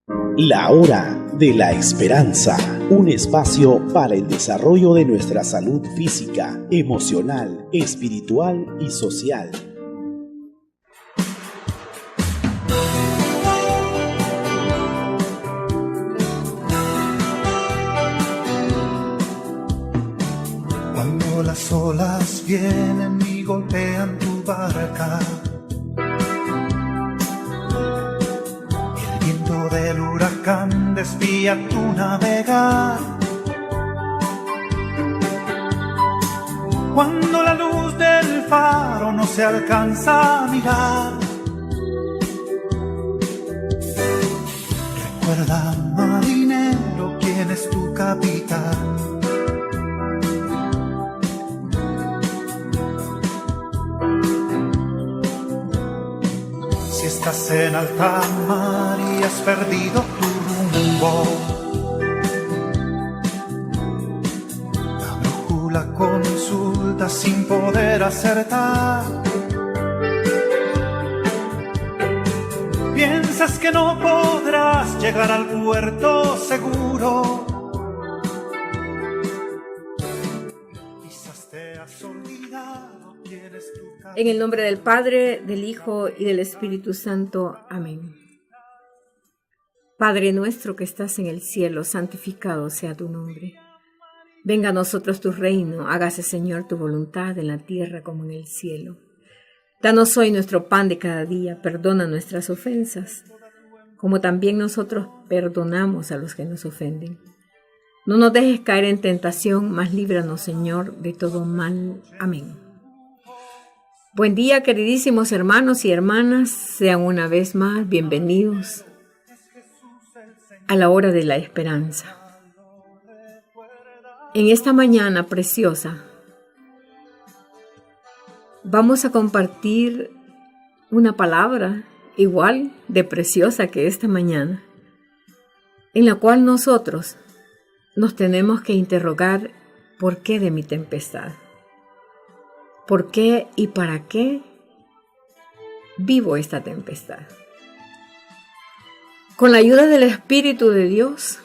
La Hora de la Esperanza, un espacio para el desarrollo de nuestra salud física, emocional, espiritual y social. Cuando las olas vienen y golpean tu barca, del huracán desvía tu navegar. Cuando la luz del faro no se alcanza a mirar, recuerda, marinero, quién es tu capitán. Si estás en alta mar y has perdido tu rumbo, la brújula consulta sin poder acertar. Piensas que no podrás llegar al puerto seguro, quizás te has olvidado quién es tu capitán. En el nombre del Padre, del Hijo y del Espíritu Santo. Amén. Padre nuestro que estás en el cielo, santificado sea tu nombre. Venga a nosotros tu reino, hágase, Señor, tu voluntad en la tierra como en el cielo. Danos hoy nuestro pan de cada día, perdona nuestras ofensas, como también nosotros perdonamos a los que nos ofenden. No nos dejes caer en tentación, mas líbranos, Señor, de todo mal. Amén. Buen día, queridísimos hermanos y hermanas, sean una vez más bienvenidos a la hora de la esperanza. En esta mañana preciosa vamos a compartir una palabra igual de preciosa que esta mañana, en la cual nosotros nos tenemos que interrogar: ¿por qué de mi tempestad? ¿Por qué y para qué vivo esta tempestad? Con la ayuda del Espíritu de Dios,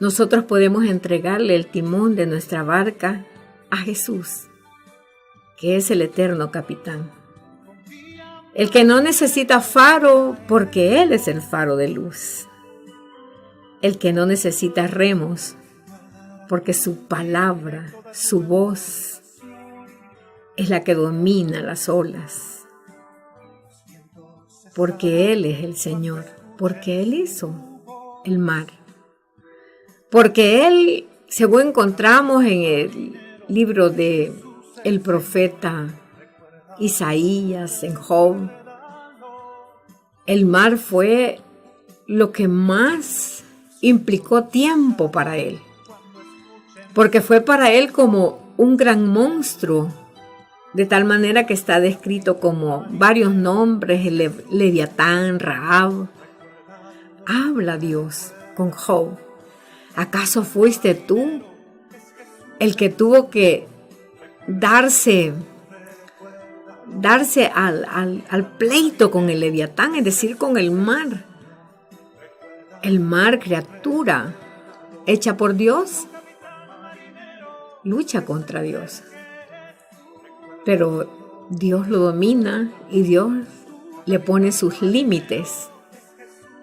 nosotros podemos entregarle el timón de nuestra barca a Jesús, que es el eterno capitán. El que no necesita faro porque Él es el faro de luz. El que no necesita remos porque su palabra, su voz, es la que domina las olas, porque Él es el Señor, porque Él hizo el mar, porque Él, según encontramos en el libro de el profeta Isaías, en Job, el mar fue lo que más implicó tiempo para Él, porque fue para Él como un gran monstruo, de tal manera que está descrito como varios nombres: el Leviatán, Rahab. Habla Dios con Job: ¿acaso fuiste tú el que tuvo que darse al pleito con el Leviatán, es decir, con el mar? El mar, criatura hecha por Dios, lucha contra Dios. Pero Dios lo domina y Dios le pone sus límites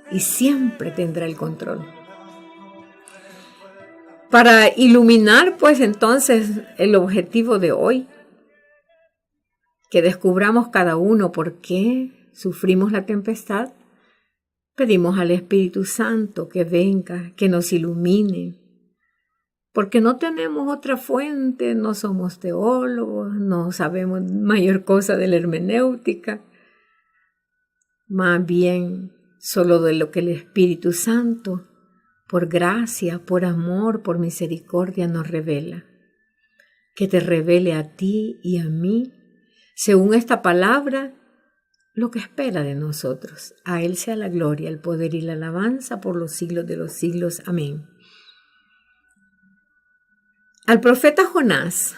y siempre tendrá el control. Para iluminar, pues entonces, el objetivo de hoy, que descubramos cada uno por qué sufrimos la tempestad, pedimos al Espíritu Santo que venga, que nos ilumine, porque no tenemos otra fuente, no somos teólogos, no sabemos mayor cosa de la hermenéutica, más bien solo de lo que el Espíritu Santo, por gracia, por amor, por misericordia, nos revela. Que te revele a ti y a mí, según esta palabra, lo que espera de nosotros. A Él sea la gloria, el poder y la alabanza por los siglos de los siglos. Amén. Al profeta Jonás,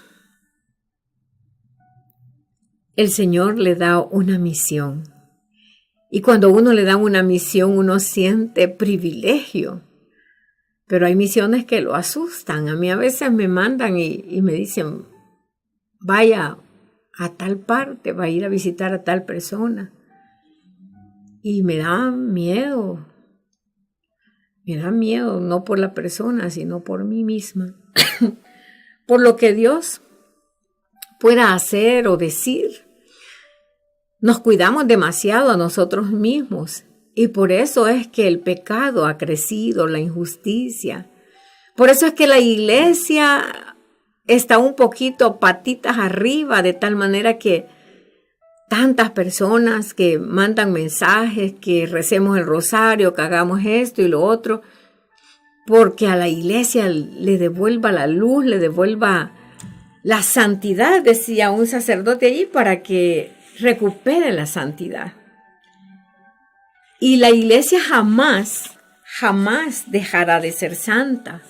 el Señor le da una misión, Y cuando a uno le dan una misión, uno siente privilegio. Pero hay misiones que lo asustan. A mí a veces me mandan y me dicen, vaya a tal parte, va a ir a visitar a tal persona. Y me da miedo. Me da miedo, no por la persona, sino por mí misma. Por lo que Dios pueda hacer o decir. Nos cuidamos demasiado a nosotros mismos y por eso es que el pecado ha crecido, la injusticia. Por eso es que la iglesia está un poquito patitas arriba, de tal manera que tantas personas que mandan mensajes, que recemos el rosario, que hagamos esto y lo otro, porque a la iglesia le devuelva la luz, le devuelva la santidad, decía un sacerdote allí, para que recupere la santidad. Y la iglesia jamás dejará de ser santa,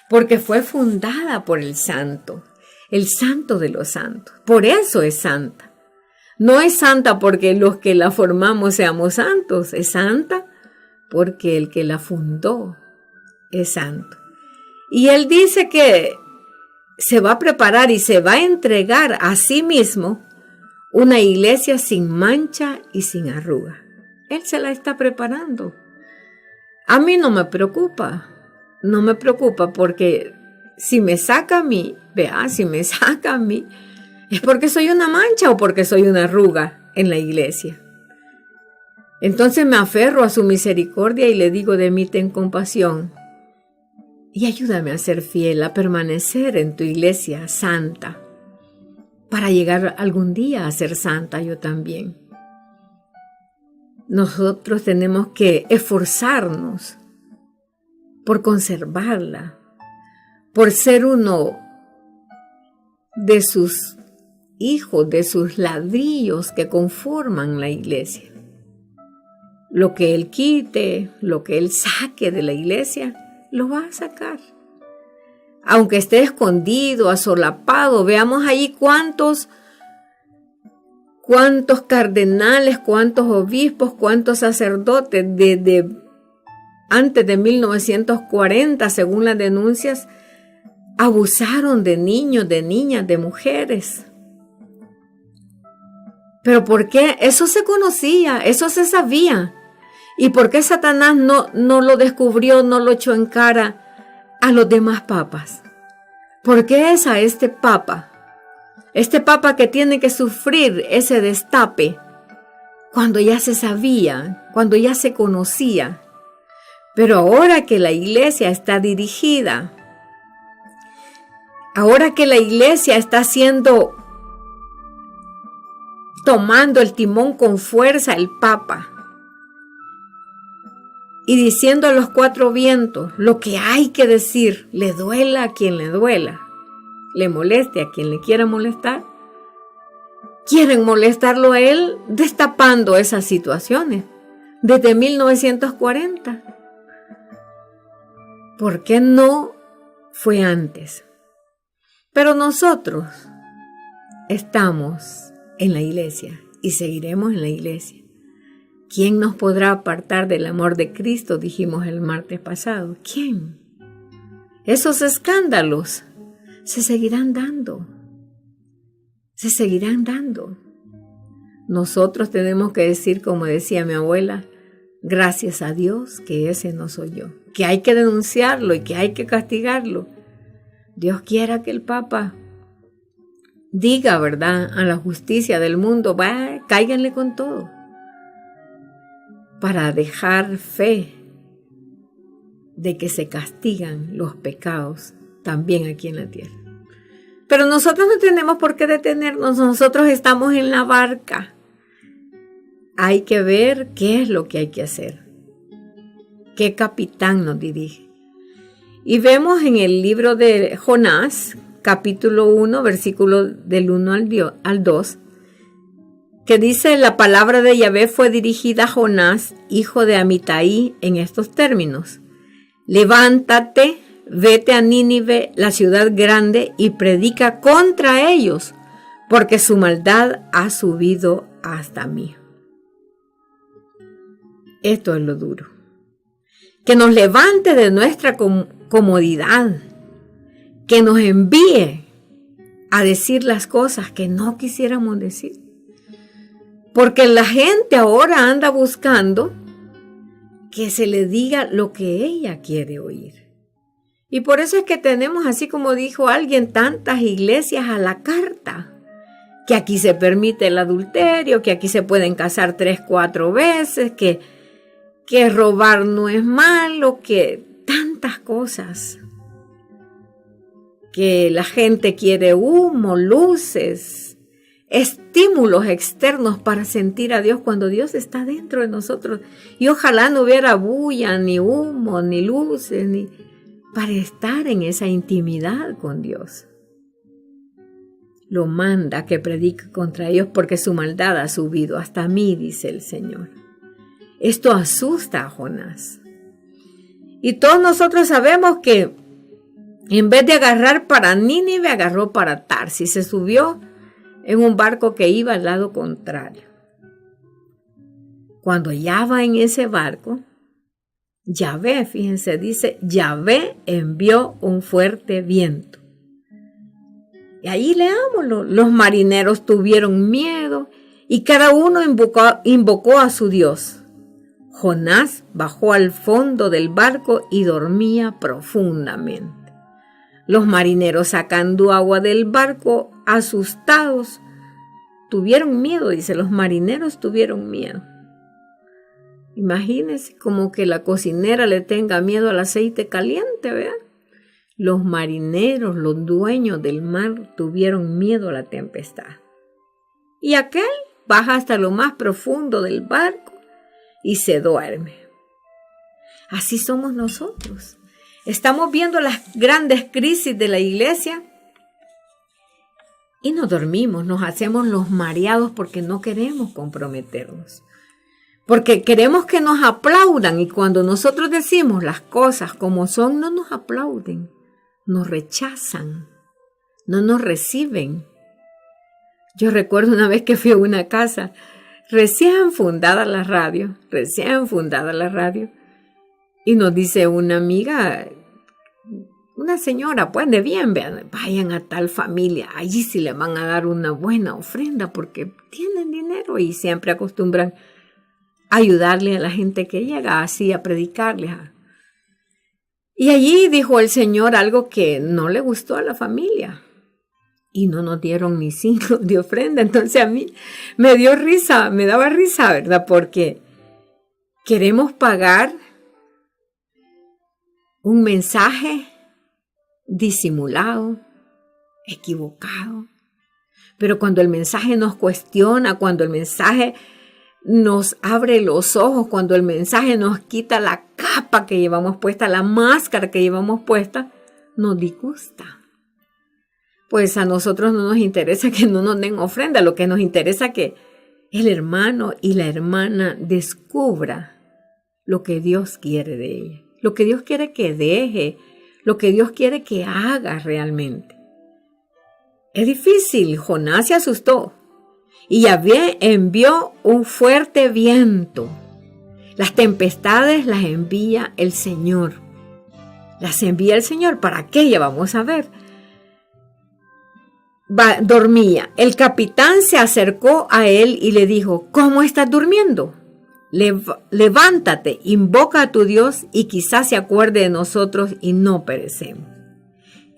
porque fue fundada por el santo de los santos. Por eso es santa. No es santa porque los que la formamos seamos santos, es santa porque el que la fundó es santo. Y él dice que se va a preparar y se va a entregar a sí mismo una iglesia sin mancha y sin arruga. Él se la está preparando. A mí no me preocupa porque si me saca a mí, es porque soy una mancha o porque soy una arruga en la iglesia. Entonces me aferro a su misericordia y le digo, de mí ten compasión y ayúdame a ser fiel, a permanecer en tu iglesia santa, para llegar algún día a ser santa yo también. Nosotros tenemos que esforzarnos por conservarla, por ser uno de sus hijos, de sus ladrillos que conforman la iglesia. Lo que Él quite, lo que Él saque de la iglesia, lo va a sacar. Aunque esté escondido, asolapado, veamos allí cuántos cardenales, cuántos obispos, cuántos sacerdotes desde antes de 1940, según las denuncias, abusaron de niños, de niñas, de mujeres. ¿Pero por qué? Eso se conocía, eso se sabía. ¿Y por qué Satanás no lo descubrió, no lo echó en cara a los demás papas? ¿Por qué es a este papa que tiene que sufrir ese destape cuando ya se sabía, cuando ya se conocía? Pero ahora que la iglesia está dirigida, ahora que la iglesia está tomando el timón con fuerza el papa, y diciendo a los cuatro vientos lo que hay que decir, le duela a quien le duela, le moleste a quien le quiera molestar. Quieren molestarlo a él destapando esas situaciones desde 1940. ¿Por qué no fue antes? Pero nosotros estamos en la iglesia y seguiremos en la iglesia. ¿Quién nos podrá apartar del amor de Cristo? Dijimos el martes pasado. ¿Quién? Esos escándalos se seguirán dando. Se seguirán dando. Nosotros tenemos que decir, como decía mi abuela, gracias a Dios que ese no soy yo. Que hay que denunciarlo y que hay que castigarlo. Dios quiera que el Papa diga, ¿verdad?, a la justicia del mundo, cáiganle con todo, para dejar fe de que se castigan los pecados también aquí en la tierra. Pero nosotros no tenemos por qué detenernos, nosotros estamos en la barca. Hay que ver qué es lo que hay que hacer, qué capitán nos dirige. Y vemos en el libro de Jonás, capítulo 1, versículo del 1 al 2, que dice: la palabra de Yahvé fue dirigida a Jonás, hijo de Amitai, en estos términos: levántate, vete a Nínive, la ciudad grande, y predica contra ellos, porque su maldad ha subido hasta mí. Esto es lo duro. Que nos levante de nuestra comodidad, que nos envíe a decir las cosas que no quisiéramos decir. Porque la gente ahora anda buscando que se le diga lo que ella quiere oír. Y por eso es que tenemos, así como dijo alguien, tantas iglesias a la carta. Que aquí se permite el adulterio, que aquí se pueden casar 3, 4 veces, que robar no es malo, que tantas cosas. Que la gente quiere humo, luces, estímulos externos para sentir a Dios cuando Dios está dentro de nosotros. Y ojalá no hubiera bulla, ni humo, ni luces, ni para estar en esa intimidad con Dios. Lo manda que predique contra ellos porque su maldad ha subido hasta mí, dice el Señor. Esto asusta a Jonás. Y todos nosotros sabemos que en vez de agarrar para Nínive, agarró para Tarsis. Se subió en un barco que iba al lado contrario. Cuando ya va en ese barco, Yahvé, fíjense, dice, Yahvé envió un fuerte viento. Y ahí leámoslo. Los marineros tuvieron miedo y cada uno invocó a su Dios. Jonás bajó al fondo del barco y dormía profundamente. Los marineros, sacando agua del barco, asustados, tuvieron miedo, dice, los marineros tuvieron miedo. Imagínense como que la cocinera le tenga miedo al aceite caliente, ¿verdad? Los marineros, los dueños del mar, tuvieron miedo a la tempestad. Y aquel baja hasta lo más profundo del barco y se duerme. Así somos nosotros. Estamos viendo las grandes crisis de la iglesia y nos dormimos, nos hacemos los mareados porque no queremos comprometernos. Porque queremos que nos aplaudan y cuando nosotros decimos las cosas como son, no nos aplauden, nos rechazan, no nos reciben. Yo recuerdo una vez que fui a una casa, recién fundada la radio, y nos dice una amiga, una señora, pues de bien, vean, vayan a tal familia, allí sí le van a dar una buena ofrenda porque tienen dinero y siempre acostumbran ayudarle a la gente que llega así a predicarles. Y allí dijo el Señor algo que no le gustó a la familia y no nos dieron ni 5 de ofrenda. Entonces a mí me dio risa, me daba risa, ¿verdad? Porque queremos pagar un mensaje disimulado, equivocado. Pero cuando el mensaje nos cuestiona, cuando el mensaje nos abre los ojos, cuando el mensaje nos quita la capa que llevamos puesta, la máscara que llevamos puesta, nos disgusta. Pues a nosotros no nos interesa que no nos den ofrenda, lo que nos interesa es que el hermano y la hermana descubra lo que Dios quiere de ella, lo que Dios quiere que deje, lo que Dios quiere que haga realmente. Es difícil, Jonás se asustó. Y Yahvé envió un fuerte viento. Las tempestades las envía el Señor. Las envía el Señor. ¿Para qué? Ya vamos a ver. Dormía. El capitán se acercó a él y le dijo, ¿cómo estás durmiendo? Levántate, invoca a tu Dios y quizás se acuerde de nosotros y no perecemos.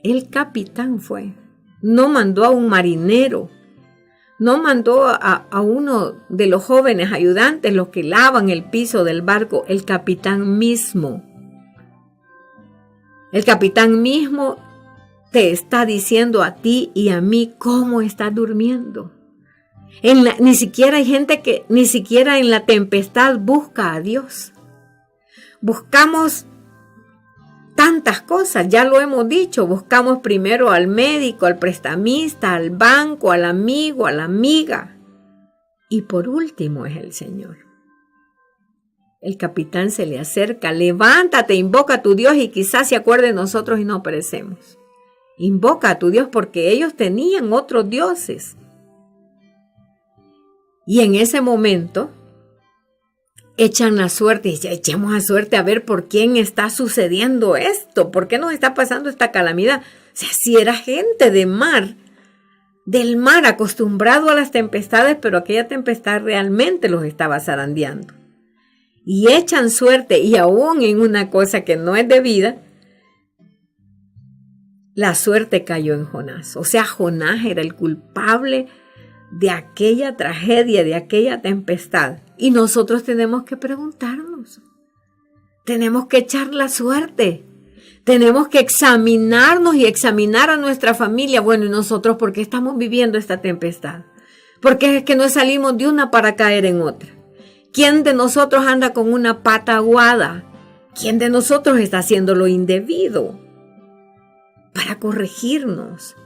El capitán fue. No mandó a un marinero. No mandó a uno de los jóvenes ayudantes, los que lavan el piso del barco, el capitán mismo. El capitán mismo te está diciendo a ti y a mí cómo estás durmiendo. Ni siquiera hay gente que ni siquiera en la tempestad busca a Dios. Buscamos tantas cosas, ya lo hemos dicho, buscamos primero al médico, al prestamista, al banco, al amigo, a la amiga. Y por último es el Señor. El capitán se le acerca, levántate, invoca a tu Dios y quizás se acuerde de nosotros y no perecemos. Invoca a tu Dios porque ellos tenían otros dioses. Y en ese momento, echan la suerte y dicen, echemos a suerte a ver por quién está sucediendo esto, por qué nos está pasando esta calamidad. O sea, si era gente de mar, del mar, acostumbrado a las tempestades, pero aquella tempestad realmente los estaba zarandeando. Y echan suerte, y aún en una cosa que no es debida, la suerte cayó en Jonás. O sea, Jonás era el culpable de aquella tragedia, de aquella tempestad. Y nosotros tenemos que preguntarnos, tenemos que echar la suerte, tenemos que examinarnos y examinar a nuestra familia. Bueno, ¿y nosotros por qué estamos viviendo esta tempestad? ¿Por qué es que no salimos de una para caer en otra? ¿Quién de nosotros anda con una pata aguada? ¿Quién de nosotros está haciendo lo indebido? Para corregirnos.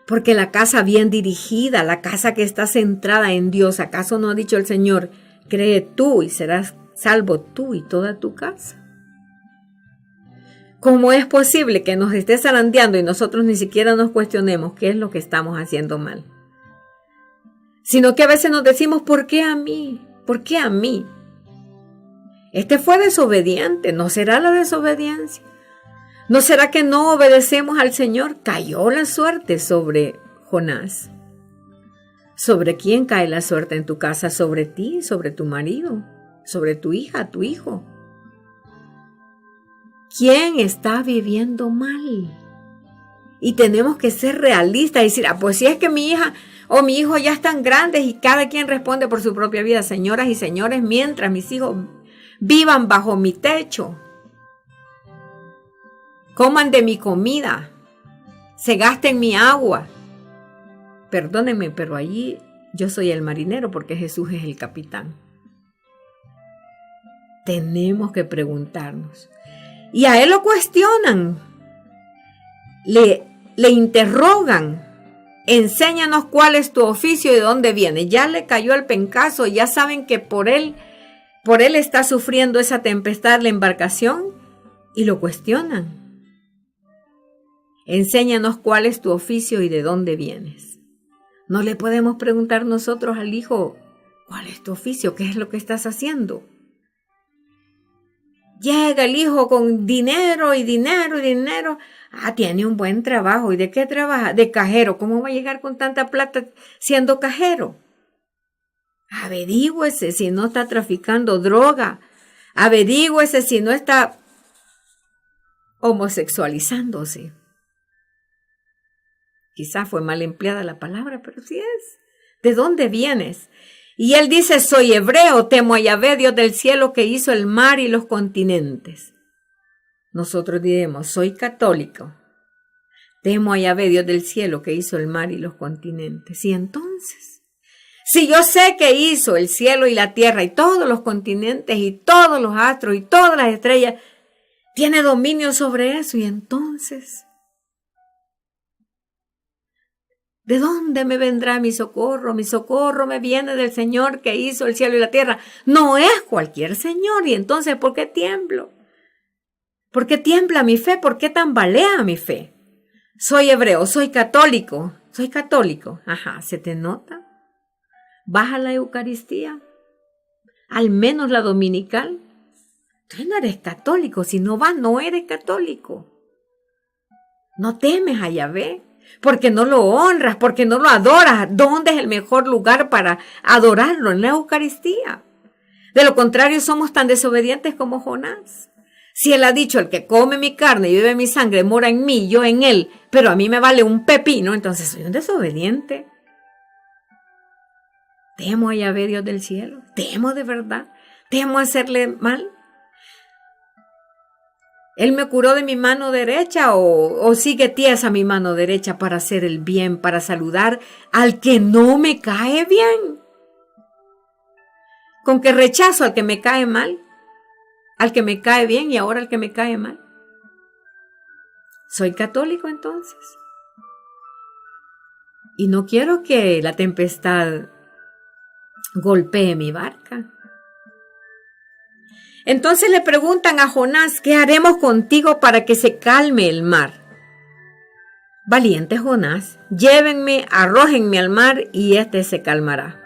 Porque la casa bien dirigida, la casa que está centrada en Dios, ¿acaso no ha dicho el Señor, cree tú y serás salvo tú y toda tu casa? ¿Cómo es posible que nos esté zarandeando y nosotros ni siquiera nos cuestionemos qué es lo que estamos haciendo mal? Sino que a veces nos decimos, ¿por qué a mí? ¿Por qué a mí? Este fue desobediente, ¿no será la desobediencia? ¿No será que no obedecemos al Señor? Cayó la suerte sobre Jonás. ¿Sobre quién cae la suerte en tu casa? Sobre ti, sobre tu marido, sobre tu hija, tu hijo. ¿Quién está viviendo mal? Y tenemos que ser realistas y decir, pues si es que mi hija o mi hijo ya están grandes y cada quien responde por su propia vida. Señoras y señores, mientras mis hijos vivan bajo mi techo, coman de mi comida, se gasten mi agua. Perdónenme, pero allí yo soy el marinero porque Jesús es el capitán. Tenemos que preguntarnos. Y a él lo cuestionan, le interrogan. Enséñanos cuál es tu oficio y de dónde viene. Ya le cayó el pencazo, ya saben que por él está sufriendo esa tempestad la embarcación y lo cuestionan. Enséñanos cuál es tu oficio y de dónde vienes. No le podemos preguntar nosotros al hijo, ¿cuál es tu oficio? ¿Qué es lo que estás haciendo? Llega el hijo con dinero y dinero y dinero. Tiene un buen trabajo. ¿Y de qué trabaja? De cajero. ¿Cómo va a llegar con tanta plata siendo cajero? Averígüese si no está traficando droga. Averígüese si no está homosexualizándose. Quizás fue mal empleada la palabra, pero sí es. ¿De dónde vienes? Y él dice, soy hebreo, temo a Yahvé, Dios del cielo, que hizo el mar y los continentes. Nosotros diremos, soy católico, temo a Yahvé, Dios del cielo, que hizo el mar y los continentes. Y entonces, si yo sé que hizo el cielo y la tierra y todos los continentes y todos los astros y todas las estrellas, tiene dominio sobre eso, y entonces, ¿de dónde me vendrá mi socorro? Mi socorro me viene del Señor que hizo el cielo y la tierra. No es cualquier Señor. Y entonces, ¿por qué tiemblo? ¿Por qué tiembla mi fe? ¿Por qué tambalea mi fe? Soy hebreo, soy católico. Soy católico. Ajá, ¿se te nota? ¿Vas a la Eucaristía? Al menos la dominical. Tú no eres católico. Si no vas, no eres católico. No temes a Yahvé. Porque no lo honras, porque no lo adoras. ¿Dónde es el mejor lugar para adorarlo? En la Eucaristía. De lo contrario, somos tan desobedientes como Jonás. Si él ha dicho, el que come mi carne y bebe mi sangre mora en mí, yo en él, pero a mí me vale un pepino, entonces soy un desobediente. Temo a Yahvé, Dios del cielo. Temo de verdad. Temo hacerle mal. ¿Él me curó de mi mano derecha o sigue tiesa mi mano derecha para hacer el bien, para saludar al que no me cae bien? ¿Con que rechazo al que me cae mal? ¿Al que me cae bien y ahora al que me cae mal? ¿Soy católico entonces? Y no quiero que la tempestad golpee mi barca. Entonces le preguntan a Jonás, ¿qué haremos contigo para que se calme el mar? Valiente Jonás, llévenme, arrójenme al mar y este se calmará.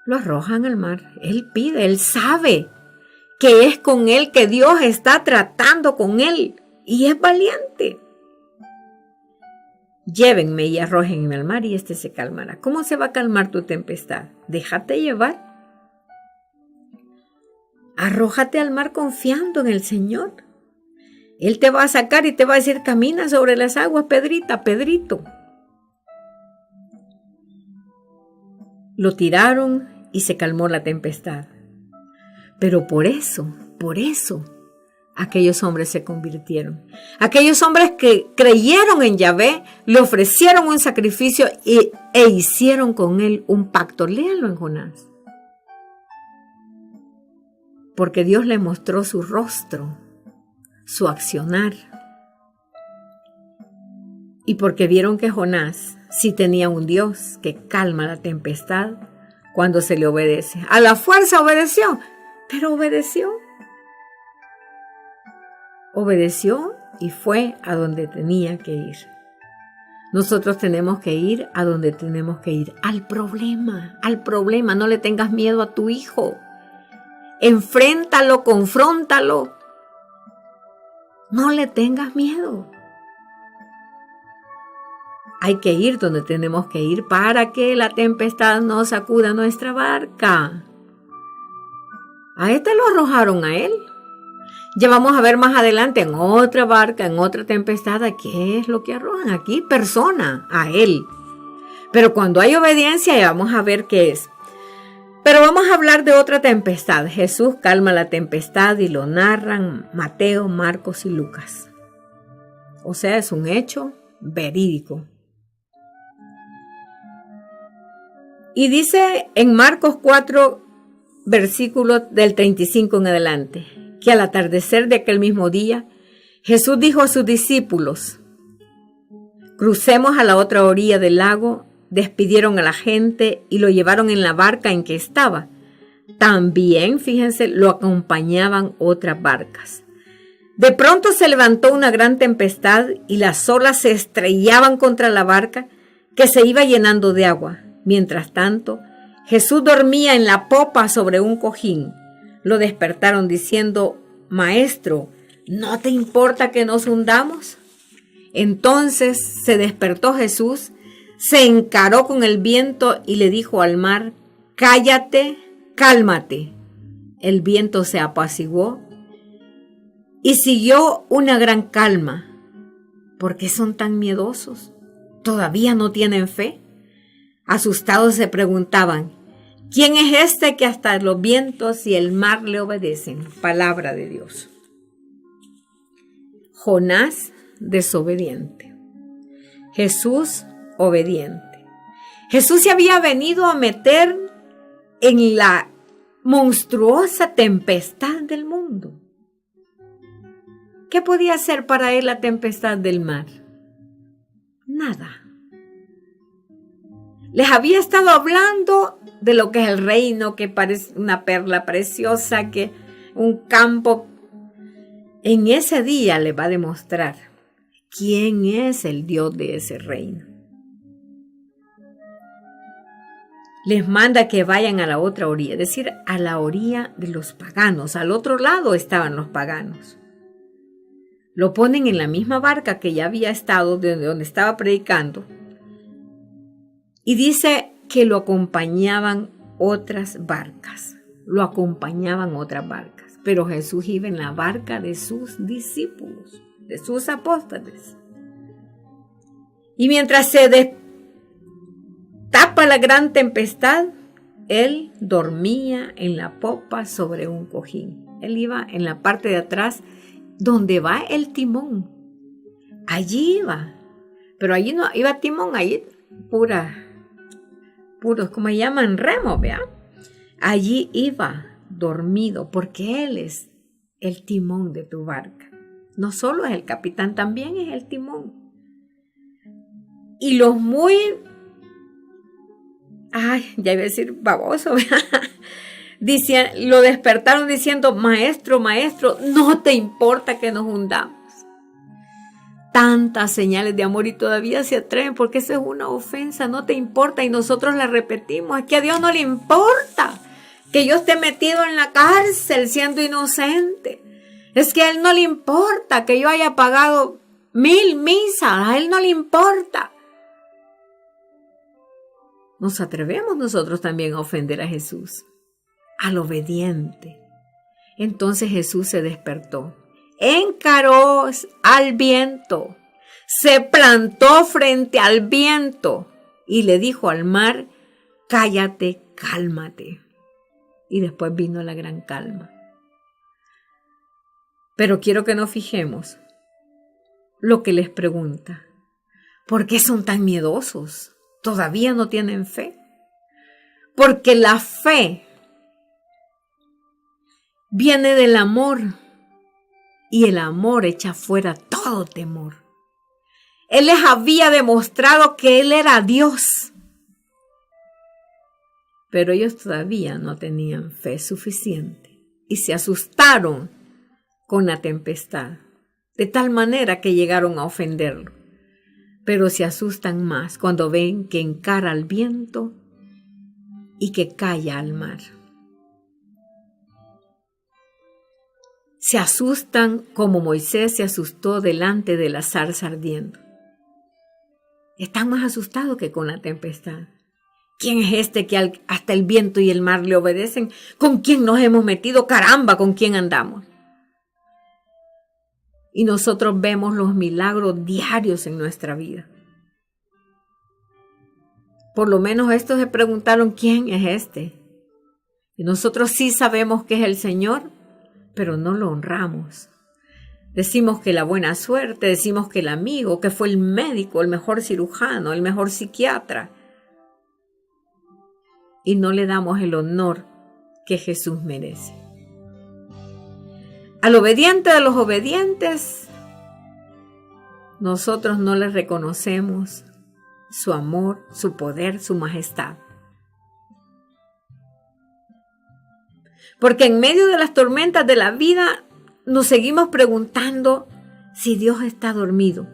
lo arrojan al mar. Él pide, él sabe que es con él, que Dios está tratando con él y es valiente. Llévenme y arrójenme al mar y este se calmará. ¿Cómo se va a calmar tu tempestad? Déjate llevar. Arrójate al mar confiando en el Señor. Él te va a sacar y te va a decir, camina sobre las aguas, Pedrita, Pedrito. Lo tiraron y se calmó la tempestad. Pero por eso, aquellos hombres se convirtieron. Aquellos hombres que creyeron en Yahvé, le ofrecieron un sacrificio e hicieron con él un pacto. Léanlo en Jonás. Porque Dios le mostró su rostro, su accionar. Y porque vieron que Jonás sí tenía un Dios que calma la tempestad cuando se le obedece. A la fuerza obedeció, pero obedeció. Obedeció y fue a donde tenía que ir. Nosotros tenemos que ir a donde tenemos que ir, al problema. No le tengas miedo a tu hijo. Enfréntalo, confróntalo. No le tengas miedo. Hay que ir donde tenemos que ir para que la tempestad no sacuda nuestra barca. A este lo arrojaron a él. Ya vamos a ver más adelante en otra barca, en otra tempestad, ¿qué es lo que arrojan aquí? Persona, a él. Pero cuando hay obediencia ya vamos a ver qué es. Pero vamos a hablar de otra tempestad. Jesús calma la tempestad y lo narran Mateo, Marcos y Lucas. O sea, es un hecho verídico. Y dice en Marcos 4, versículo del 35 en adelante, que al atardecer de aquel mismo día, Jesús dijo a sus discípulos, crucemos a la otra orilla del lago. Despidieron a la gente y lo llevaron en la barca en que estaba. También, fíjense, lo acompañaban otras barcas. De pronto se levantó una gran tempestad y las olas se estrellaban contra la barca que se iba llenando de agua. Mientras tanto, Jesús dormía en la popa sobre un cojín. Lo despertaron diciendo, Maestro, ¿no te importa que nos hundamos? Entonces se despertó Jesús, se encaró con el viento y le dijo al mar, cállate, cálmate. El viento se apaciguó y siguió una gran calma. ¿Por qué son tan miedosos? ¿Todavía no tienen fe? Asustados se preguntaban, ¿quién es este que hasta los vientos y el mar le obedecen? Palabra de Dios. Jonás, desobediente. Jesús, obediente. Jesús se había venido a meter en la monstruosa tempestad del mundo. ¿Qué podía hacer para él la tempestad del mar? Nada. Les había estado hablando de lo que es el reino, que parece una perla preciosa, que un campo. En ese día les va a demostrar quién es el Dios de ese reino. Les manda que vayan a la otra orilla, es decir, a la orilla de los paganos. Al otro lado estaban los paganos. Lo ponen en la misma barca que ya había estado, de donde estaba predicando. Y dice que lo acompañaban otras barcas. Pero Jesús iba en la barca de sus discípulos, de sus apóstoles. Y mientras se tapa la gran tempestad, él dormía en la popa sobre un cojín. Él iba en la parte de atrás donde va el timón. Allí iba. Pero allí no iba timón, allí puros, como llaman, remo, ¿vea? Allí iba dormido, porque él es el timón de tu barca. No solo es el capitán, también es el timón. Y los muy, ya iba a decir baboso, lo despertaron diciendo, maestro, no te importa que nos hundamos. tantas señales de amor y todavía se atreven porque eso es una ofensa, no te importa y nosotros la repetimos. Es que a Dios no le importa que yo esté metido en la cárcel siendo inocente. Es que a Él no le importa que yo haya pagado 1000 misas, a Él no le importa. Nos atrevemos nosotros también a ofender a Jesús, al obediente. Entonces Jesús se despertó, encaró al viento, se plantó frente al viento y le dijo al mar, cállate, cálmate. Y después vino la gran calma. Pero quiero que nos fijemos lo que les pregunta. ¿Por qué son tan miedosos? ¿Todavía no tienen fe? Porque la fe viene del amor y el amor echa fuera todo temor. Él les había demostrado que Él era Dios, pero ellos todavía no tenían fe suficiente y se asustaron con la tempestad, de tal manera que llegaron a ofenderlo. Pero se asustan más cuando ven que encara al viento y que calla al mar. Se asustan como Moisés se asustó delante de la zarza ardiendo. Están más asustados que con la tempestad. ¿Quién es este que hasta el viento y el mar le obedecen? ¿Con quién nos hemos metido? Caramba, ¿con quién andamos? Y nosotros vemos los milagros diarios en nuestra vida. Por lo menos estos se preguntaron, ¿quién es este? Y nosotros sí sabemos que es el Señor, pero no lo honramos. Decimos que la buena suerte, decimos que el amigo, que fue el médico, el mejor cirujano, el mejor psiquiatra. Y no le damos el honor que Jesús merece. Al obediente de los obedientes, nosotros no le reconocemos su amor, su poder, su majestad. Porque en medio de las tormentas de la vida nos seguimos preguntando si Dios está dormido.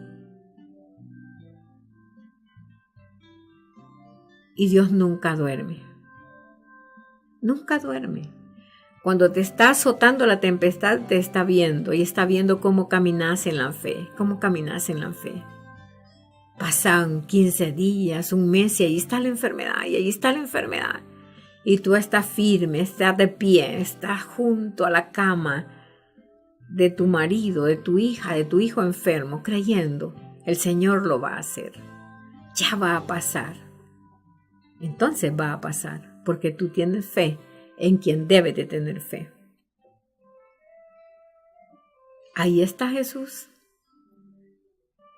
Y Dios nunca duerme. Nunca duerme. Cuando te está azotando la tempestad, te está viendo y está viendo cómo caminas en la fe, Pasan 15 días, un mes y ahí está la enfermedad, Y tú estás firme, estás de pie, estás junto a la cama de tu marido, de tu hija, de tu hijo enfermo, creyendo, el Señor lo va a hacer. Ya va a pasar. Entonces va a pasar, porque tú tienes fe en quien debe de tener fe. Ahí está Jesús,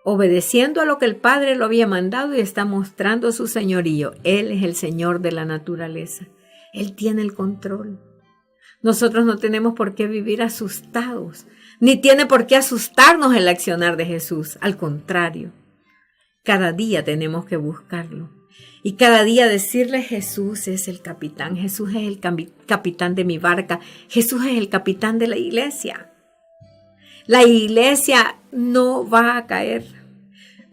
obedeciendo a lo que el Padre lo había mandado y está mostrando su señorío. Él es el Señor de la naturaleza. Él tiene el control. Nosotros no tenemos por qué vivir asustados, ni tiene por qué asustarnos el accionar de Jesús. Al contrario, cada día tenemos que buscarlo. Y cada día decirle, Jesús es el capitán, Jesús es el capitán de mi barca, Jesús es el capitán de la iglesia. La iglesia no va a caer.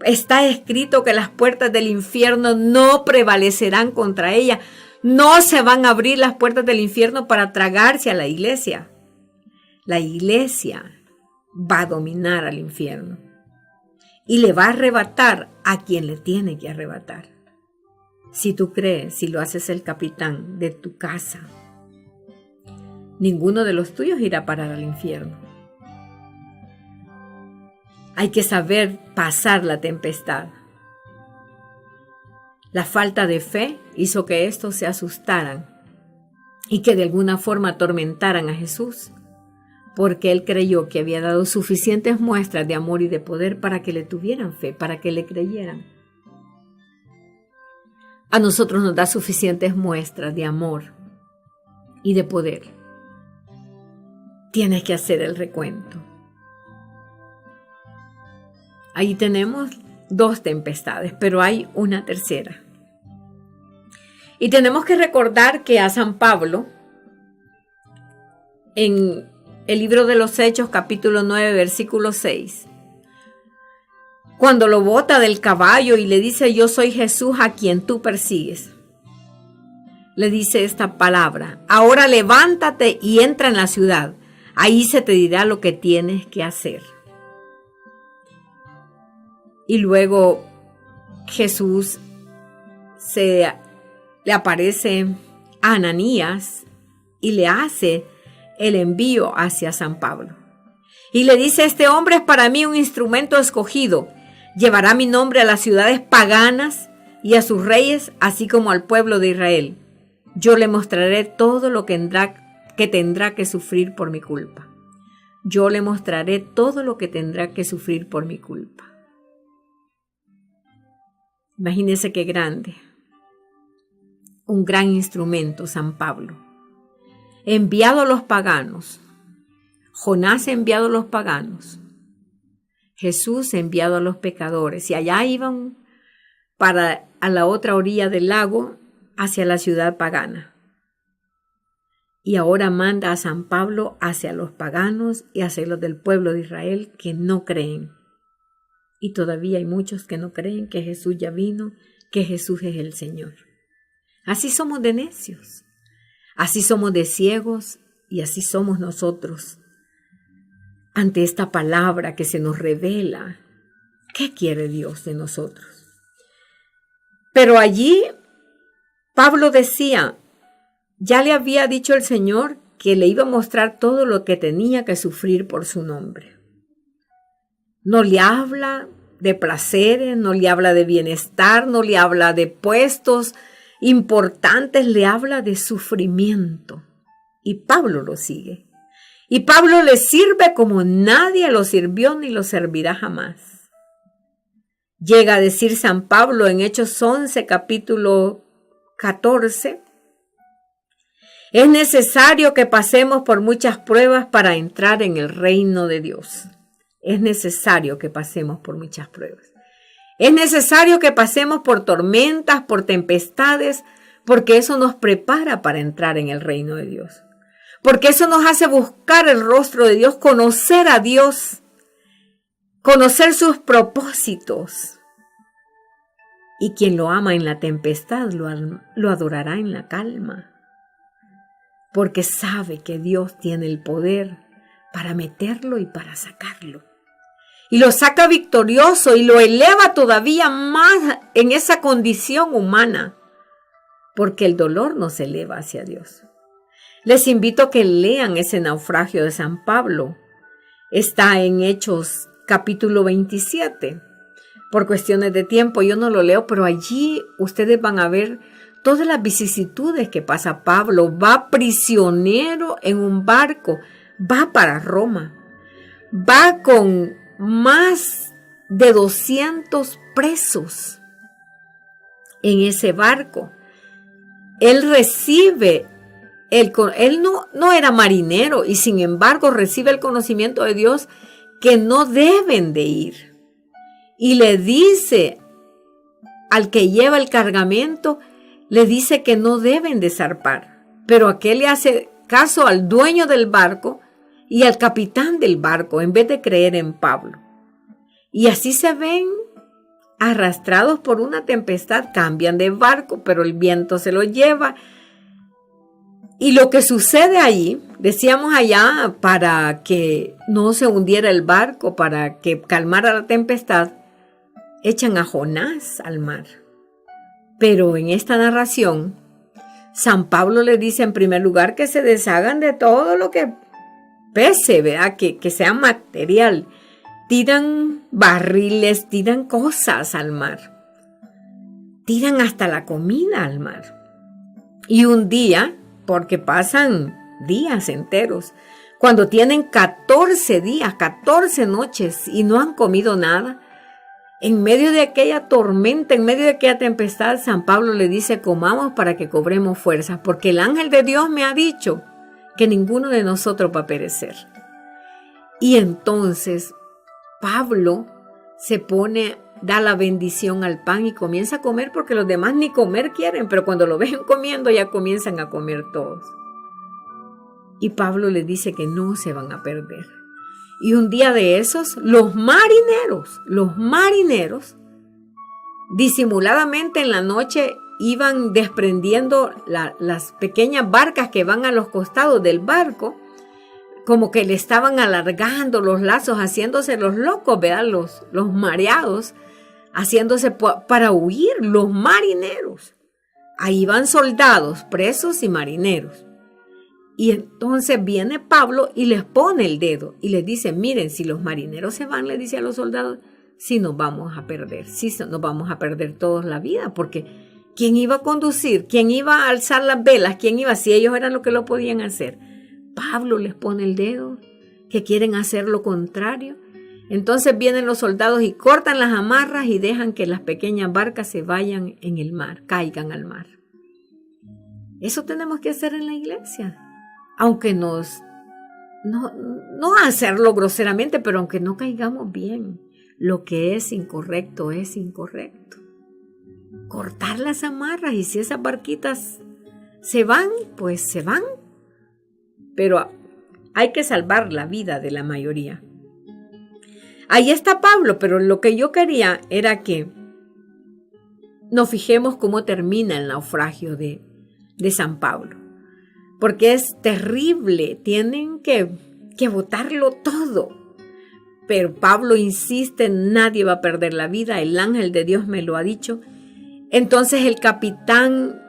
Está escrito que las puertas del infierno no prevalecerán contra ella. No se van a abrir las puertas del infierno para tragarse a la iglesia. La iglesia va a dominar al infierno y le va a arrebatar a quien le tiene que arrebatar. Si tú crees, si lo haces el capitán de tu casa, ninguno de los tuyos irá a parar al infierno. Hay que saber pasar la tempestad. La falta de fe hizo que estos se asustaran y que de alguna forma atormentaran a Jesús, porque él creyó que había dado suficientes muestras de amor y de poder para que le tuvieran fe, para que le creyeran. A nosotros nos da suficientes muestras de amor y de poder. Tienes que hacer el recuento. Ahí tenemos 2 tempestades, pero hay una tercera. Y tenemos que recordar que a San Pablo, en el libro de los Hechos, capítulo 9, versículo 6, cuando lo bota del caballo y le dice: yo soy Jesús a quien tú persigues, le dice esta palabra: ahora levántate y entra en la ciudad, ahí se te dirá lo que tienes que hacer. Y luego Jesús le aparece a Ananías y le hace el envío hacia San Pablo. Y le dice: este hombre es para mí un instrumento escogido, llevará mi nombre a las ciudades paganas y a sus reyes, así como al pueblo de Israel. Yo le mostraré todo lo que tendrá que sufrir por mi culpa. Yo le mostraré todo lo que tendrá que sufrir por mi culpa. Imagínense qué grande. Un gran instrumento, San Pablo. Enviado a los paganos. Jonás enviado a los paganos. Jesús enviado a los pecadores. Y allá iban a la otra orilla del lago, hacia la ciudad pagana. Y ahora manda a San Pablo hacia los paganos y hacia los del pueblo de Israel que no creen. Y todavía hay muchos que no creen que Jesús ya vino, que Jesús es el Señor. Así somos de necios, así somos de ciegos y así somos nosotros. Ante esta palabra que se nos revela, ¿qué quiere Dios de nosotros? Pero allí Pablo decía, ya le había dicho el Señor que le iba a mostrar todo lo que tenía que sufrir por su nombre. No le habla de placeres, no le habla de bienestar, no le habla de puestos importantes, le habla de sufrimiento. Y Pablo lo sigue. Y Pablo le sirve como nadie lo sirvió ni lo servirá jamás. Llega a decir San Pablo en Hechos 11, capítulo 14, es necesario que pasemos por muchas pruebas para entrar en el reino de Dios. Es necesario que pasemos por muchas pruebas. Es necesario que pasemos por tormentas, por tempestades, porque eso nos prepara para entrar en el reino de Dios. Porque eso nos hace buscar el rostro de Dios, conocer a Dios, conocer sus propósitos. Y quien lo ama en la tempestad lo adorará en la calma. Porque sabe que Dios tiene el poder para meterlo y para sacarlo. Y lo saca victorioso y lo eleva todavía más en esa condición humana, porque el dolor nos eleva hacia Dios. Les invito a que lean ese naufragio de San Pablo. Está en Hechos capítulo 27. Por cuestiones de tiempo yo no lo leo, pero allí ustedes van a ver todas las vicisitudes que pasa Pablo. Va prisionero en un barco, va para Roma, va con más de 200 presos en ese barco. Él recibe, él no era marinero y sin embargo recibe el conocimiento de Dios que no deben de ir. Y le dice al que lleva el cargamento, le dice que no deben de zarpar. Pero aquel le hace caso al dueño del barco y al capitán del barco en vez de creer en Pablo. Y así se ven arrastrados por una tempestad, cambian de barco, pero el viento se los lleva. Y lo que sucede allí, decíamos allá, para que no se hundiera el barco, para que calmara la tempestad, echan a Jonás al mar. Pero en esta narración, San Pablo le dice en primer lugar que se deshagan de todo lo que pese, ¿verdad? Que sea material. Tiran barriles, tiran cosas al mar. Tiran hasta la comida al mar. Y un día, porque pasan días enteros, cuando tienen 14 días, 14 noches y no han comido nada, en medio de aquella tormenta, en medio de aquella tempestad, San Pablo le dice, comamos para que cobremos fuerzas, porque el ángel de Dios me ha dicho que ninguno de nosotros va a perecer. Y entonces Pablo se pone, da la bendición al pan y comienza a comer, porque los demás ni comer quieren, pero cuando lo ven comiendo ya comienzan a comer todos. Y Pablo le dice que no se van a perder. Y un día de esos, los marineros, disimuladamente en la noche iban desprendiendo las pequeñas barcas que van a los costados del barco, como que le estaban alargando los lazos, haciéndose los locos, ¿verdad? Los mareados, haciéndose para huir, los marineros. Ahí van soldados, presos y marineros. Y entonces viene Pablo y les pone el dedo y les dice, miren, si los marineros se van, le dice a los soldados, sí nos vamos a perder todos la vida, porque ¿quién iba a conducir? ¿Quién iba a alzar las velas? ¿Quién iba? Si ellos eran los que lo podían hacer. Pablo les pone el dedo, que quieren hacer lo contrario. Entonces vienen los soldados y cortan las amarras y dejan que las pequeñas barcas se vayan en el mar, caigan al mar. Eso tenemos que hacer en la iglesia, aunque no hacerlo groseramente, pero aunque no caigamos bien. Lo que es incorrecto es incorrecto. Cortar las amarras, y si esas barquitas se van, pues se van. Pero hay que salvar la vida de la mayoría. Ahí está Pablo, pero lo que yo quería era que nos fijemos cómo termina el naufragio de San Pablo. Porque es terrible, tienen que botarlo todo. Pero Pablo insiste, nadie va a perder la vida, el ángel de Dios me lo ha dicho. Entonces el capitán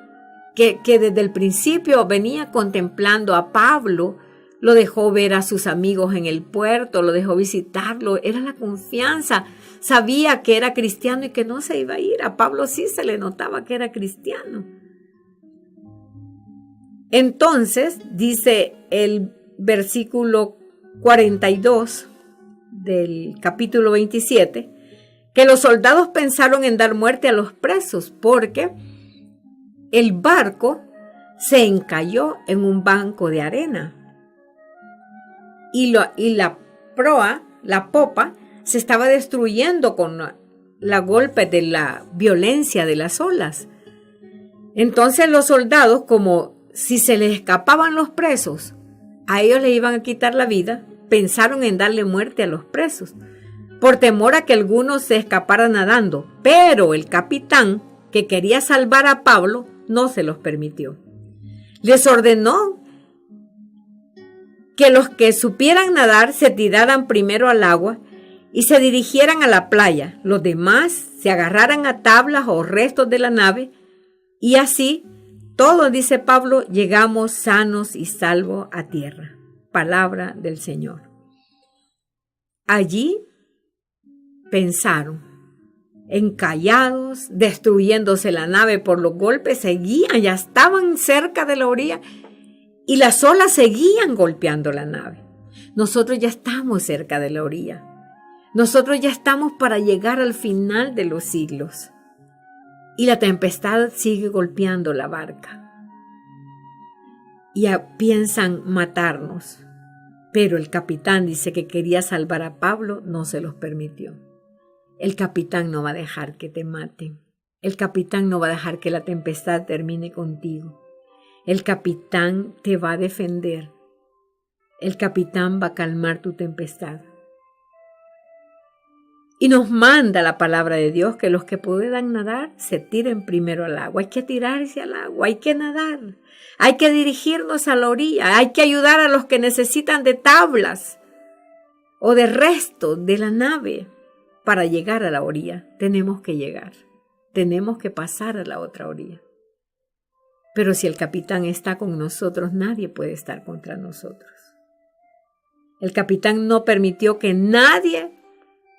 que desde el principio venía contemplando a Pablo, lo dejó ver a sus amigos en el puerto, lo dejó visitarlo, era la confianza, sabía que era cristiano y que no se iba a ir. A Pablo sí se le notaba que era cristiano. Entonces, dice el versículo 42 del capítulo 27, que los soldados pensaron en dar muerte a los presos porque el barco se encalló en un banco de arena y la proa, la popa, se estaba destruyendo con la golpe de la violencia de las olas. Entonces los soldados, como si se les escapaban los presos, a ellos les iban a quitar la vida, pensaron en darle muerte a los presos, por temor a que algunos se escaparan nadando. Pero el capitán, que quería salvar a Pablo, no se los permitió. Les ordenó que los que supieran nadar se tiraran primero al agua y se dirigieran a la playa. Los demás se agarraran a tablas o restos de la nave, y así todos, dice Pablo, llegamos sanos y salvos a tierra. Palabra del Señor. Allí pensaron, encallados, destruyéndose la nave por los golpes, seguían, ya estaban cerca de la orilla y las olas seguían golpeando la nave. Nosotros ya estamos cerca de la orilla. Nosotros ya estamos para llegar al final de los siglos. Y la tempestad sigue golpeando la barca. Y piensan matarnos. Pero el capitán dice que quería salvar a Pablo, no se los permitió. El capitán no va a dejar que te maten. El capitán no va a dejar que la tempestad termine contigo. El capitán te va a defender. El capitán va a calmar tu tempestad. Y nos manda la palabra de Dios que los que puedan nadar se tiren primero al agua. Hay que tirarse al agua, hay que nadar. Hay que dirigirnos a la orilla. Hay que ayudar a los que necesitan de tablas o de restos de la nave para llegar a la orilla. Tenemos que llegar. Tenemos que pasar a la otra orilla. Pero si el capitán está con nosotros, nadie puede estar contra nosotros. El capitán no permitió que nadie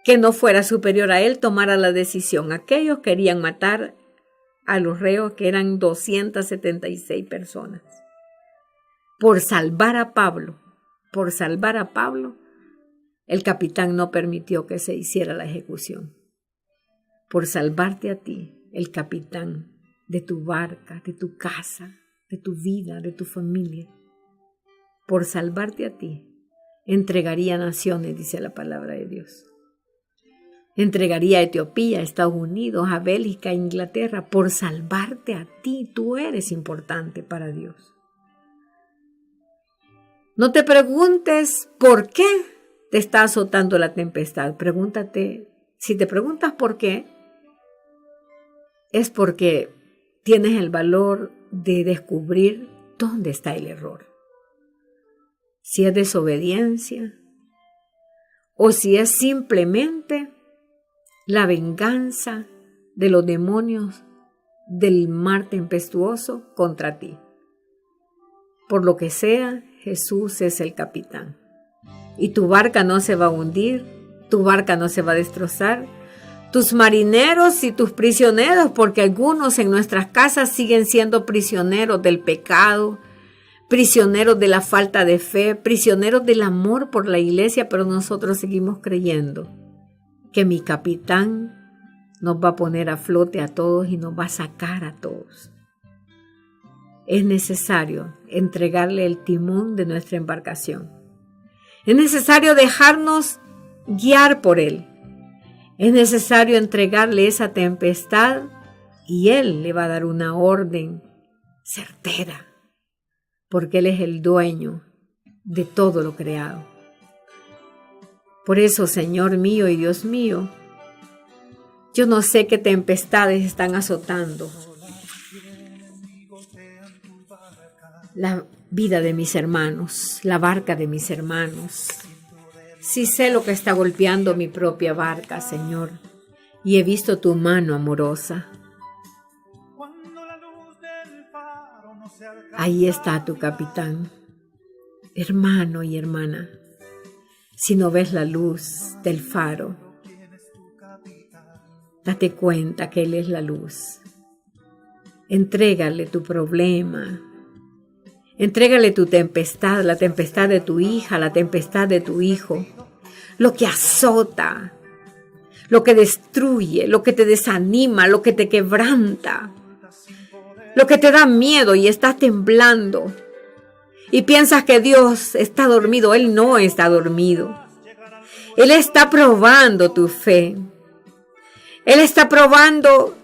que no fuera superior a él tomara la decisión. Aquellos querían matar a los reos, que eran 276 personas. Por salvar a Pablo, el capitán no permitió que se hiciera la ejecución. Por salvarte a ti, el capitán, de tu barca, de tu casa, de tu vida, de tu familia, por salvarte a ti, entregaría naciones, dice la palabra de Dios. Entregaría a Etiopía, a Estados Unidos, a Bélgica, a Inglaterra, por salvarte a ti. Tú eres importante para Dios. No te preguntes por qué te está azotando la tempestad? Pregúntate, si te preguntas por qué, es porque tienes el valor de descubrir dónde está el error. Si es desobediencia o si es simplemente la venganza de los demonios del mar tempestuoso contra ti. Por lo que sea, Jesús es el capitán. Y tu barca no se va a hundir, tu barca no se va a destrozar. Tus marineros y tus prisioneros, porque algunos en nuestras casas siguen siendo prisioneros del pecado, prisioneros de la falta de fe, prisioneros del amor por la iglesia, pero nosotros seguimos creyendo que mi capitán nos va a poner a flote a todos y nos va a sacar a todos. Es necesario entregarle el timón de nuestra embarcación. Es necesario dejarnos guiar por Él. Es necesario entregarle esa tempestad y Él le va a dar una orden certera, porque Él es el dueño de todo lo creado. Por eso, Señor mío y Dios mío, yo no sé qué tempestades están azotando la vida de mis hermanos, la barca de mis hermanos. Sí sé lo que está golpeando mi propia barca, Señor, y he visto tu mano amorosa. Ahí está tu capitán, hermano y hermana. Si no ves la luz del faro, date cuenta que Él es la luz. Entrégale tu problema. Entrégale tu tempestad, la tempestad de tu hija, la tempestad de tu hijo. Lo que azota, lo que destruye, lo que te desanima, lo que te quebranta. Lo que te da miedo y estás temblando. Y piensas que Dios está dormido. Él no está dormido. Él está probando tu fe. Él está probando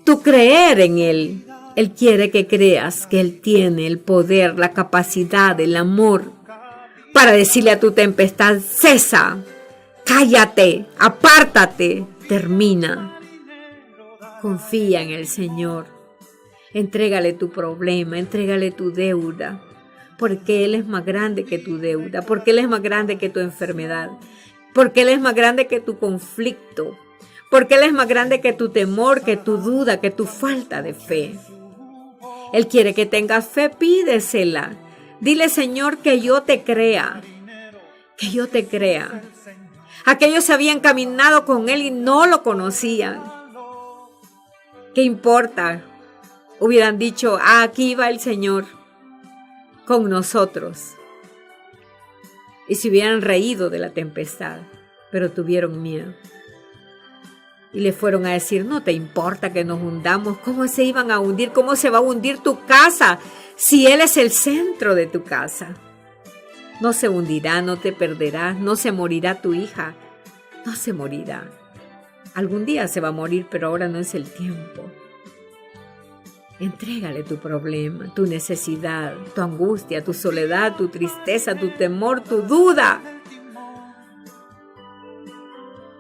tu creer en Él. Él quiere que creas que Él tiene el poder, la capacidad, el amor para decirle a tu tempestad: cesa, cállate, apártate, termina. Confía en el Señor. Entrégale tu problema, entrégale tu deuda, porque Él es más grande que tu deuda, porque Él es más grande que tu enfermedad, porque Él es más grande que tu conflicto, porque Él es más grande que tu temor, que tu duda, que tu falta de fe. Él quiere que tengas fe, pídesela. Dile: Señor, que yo te crea, que yo te crea. Aquellos habían caminado con Él y no lo conocían. ¿Qué importa? Hubieran dicho: aquí va el Señor con nosotros. Y se hubieran reído de la tempestad, pero tuvieron miedo. Y le fueron a decir: no te importa que nos hundamos. ¿Cómo se iban a hundir? ¿Cómo se va a hundir tu casa si Él es el centro de tu casa? No se hundirá, no te perderás, no se morirá tu hija, no se morirá. Algún día se va a morir, pero ahora no es el tiempo. Entrégale tu problema, tu necesidad, tu angustia, tu soledad, tu tristeza, tu temor, tu duda.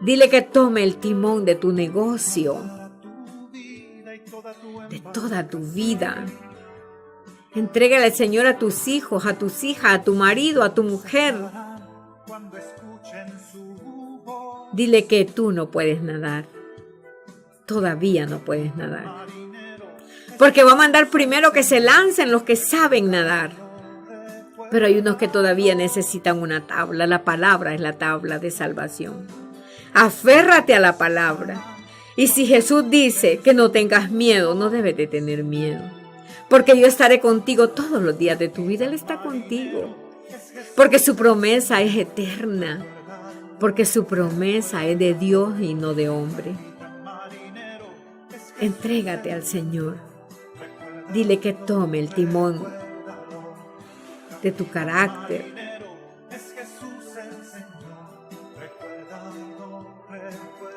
Dile que tome el timón de tu negocio, de toda tu vida. Entrégale al Señor a tus hijos, a tus hijas, a tu marido, a tu mujer. Dile que tú no puedes nadar. Todavía no puedes nadar. Porque va a mandar primero que se lancen los que saben nadar. Pero hay unos que todavía necesitan una tabla. La palabra es la tabla de salvación. Aférrate a la palabra. Y si Jesús dice que no tengas miedo, no debes de tener miedo. Porque yo estaré contigo todos los días de tu vida. Él está contigo. Porque su promesa es eterna. Porque su promesa es de Dios y no de hombre. Entrégate al Señor. Dile que tome el timón de tu carácter.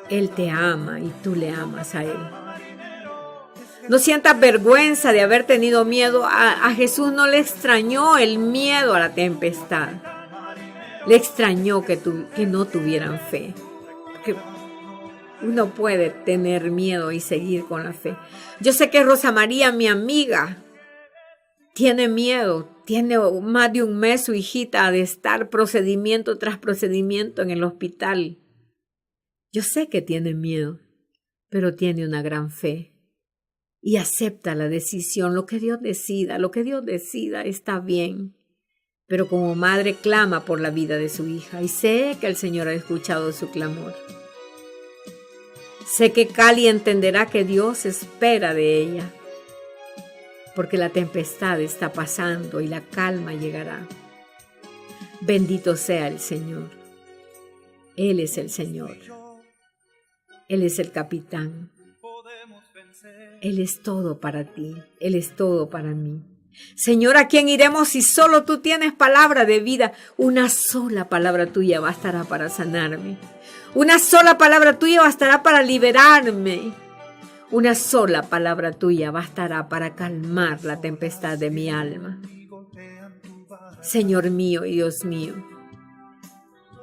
Él te ama y tú le amas a Él. No sientas vergüenza de haber tenido miedo. A Jesús no le extrañó el miedo a la tempestad. Le extrañó que no tuvieran fe. Porque uno puede tener miedo y seguir con la fe. Yo sé que Rosa María, mi amiga, tiene miedo. Tiene más de un mes su hijita de estar procedimiento tras procedimiento en el hospital. Yo sé que tiene miedo, pero tiene una gran fe. Y acepta la decisión, lo que Dios decida está bien. Pero como madre clama por la vida de su hija y sé que el Señor ha escuchado su clamor. Sé que Cali entenderá que Dios espera de ella, porque la tempestad está pasando y la calma llegará. Bendito sea el Señor. Él es el Señor. Él es el capitán. Él es todo para ti. Él es todo para mí. Señor, ¿a quién iremos si solo tú tienes palabra de vida? Una sola palabra tuya bastará para sanarme. Una sola palabra tuya bastará para liberarme. Una sola palabra tuya bastará para calmar la tempestad de mi alma. Señor mío y Dios mío,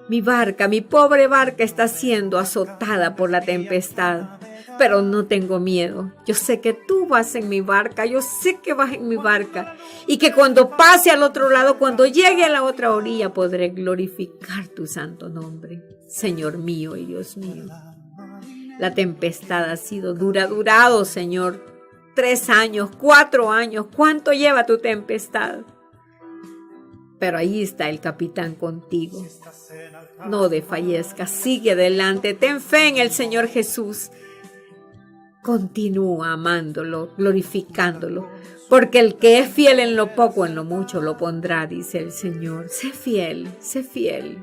mi barca, mi pobre barca está siendo azotada por la tempestad, pero no tengo miedo. Yo sé que tú vas en mi barca, yo sé que vas en mi barca y que cuando pase al otro lado, cuando llegue a la otra orilla, podré glorificar tu santo nombre, Señor mío y Dios mío. La tempestad ha sido durado, Señor, 3 años, 4 años. ¿Cuánto lleva tu tempestad? Pero ahí está el capitán contigo. No desfallezcas, sigue adelante, ten fe en el Señor Jesús. Continúa amándolo, glorificándolo, porque el que es fiel en lo poco, en lo mucho lo pondrá, dice el Señor. Sé fiel, sé fiel.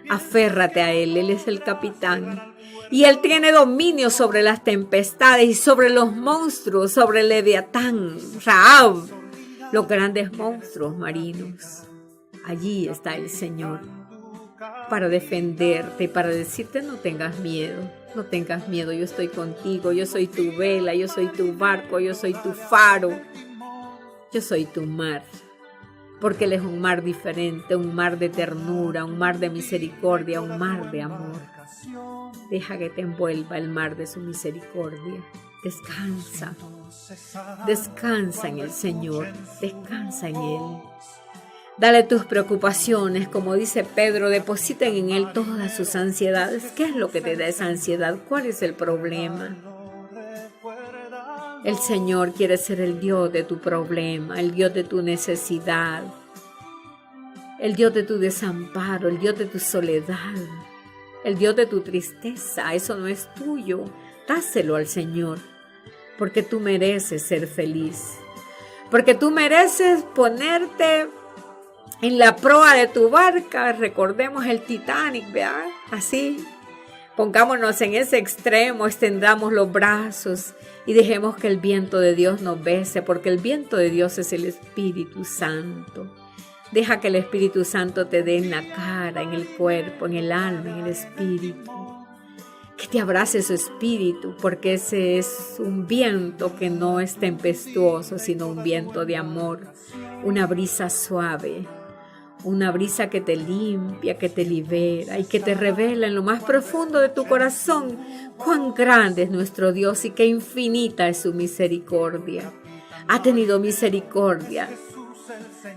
Aférrate a Él, Él es el capitán. Y Él tiene dominio sobre las tempestades y sobre los monstruos, sobre el Leviatán, Rahab, los grandes monstruos marinos. Allí está el Señor para defenderte y para decirte no tengas miedo, yo estoy contigo, yo soy tu vela, yo soy tu barco, yo soy tu faro, yo soy tu mar. Porque Él es un mar diferente, un mar de ternura, un mar de misericordia, un mar de amor. Deja que te envuelva el mar de su misericordia. Descansa. Descansa en el Señor. Descansa en Él. Dale tus preocupaciones, como dice Pedro, depositen en Él todas sus ansiedades. ¿Qué es lo que te da esa ansiedad? ¿Cuál es el problema? El Señor quiere ser el Dios de tu problema, el Dios de tu necesidad, el Dios de tu desamparo, el Dios de tu soledad, el Dios de tu tristeza. Eso no es tuyo. Dáselo al Señor, porque tú mereces ser feliz, porque tú mereces ponerte en la proa de tu barca. Recordemos el Titanic, ¿verdad? Así, pongámonos en ese extremo, extendamos los brazos y dejemos que el viento de Dios nos bese, porque el viento de Dios es el Espíritu Santo. Deja que el Espíritu Santo te dé en la cara, en el cuerpo, en el alma, en el espíritu. Que te abrace su espíritu, porque ese es un viento que no es tempestuoso, sino un viento de amor, una brisa suave, una brisa que te limpia, que te libera y que te revela en lo más profundo de tu corazón cuán grande es nuestro Dios y qué infinita es su misericordia. Ha tenido misericordia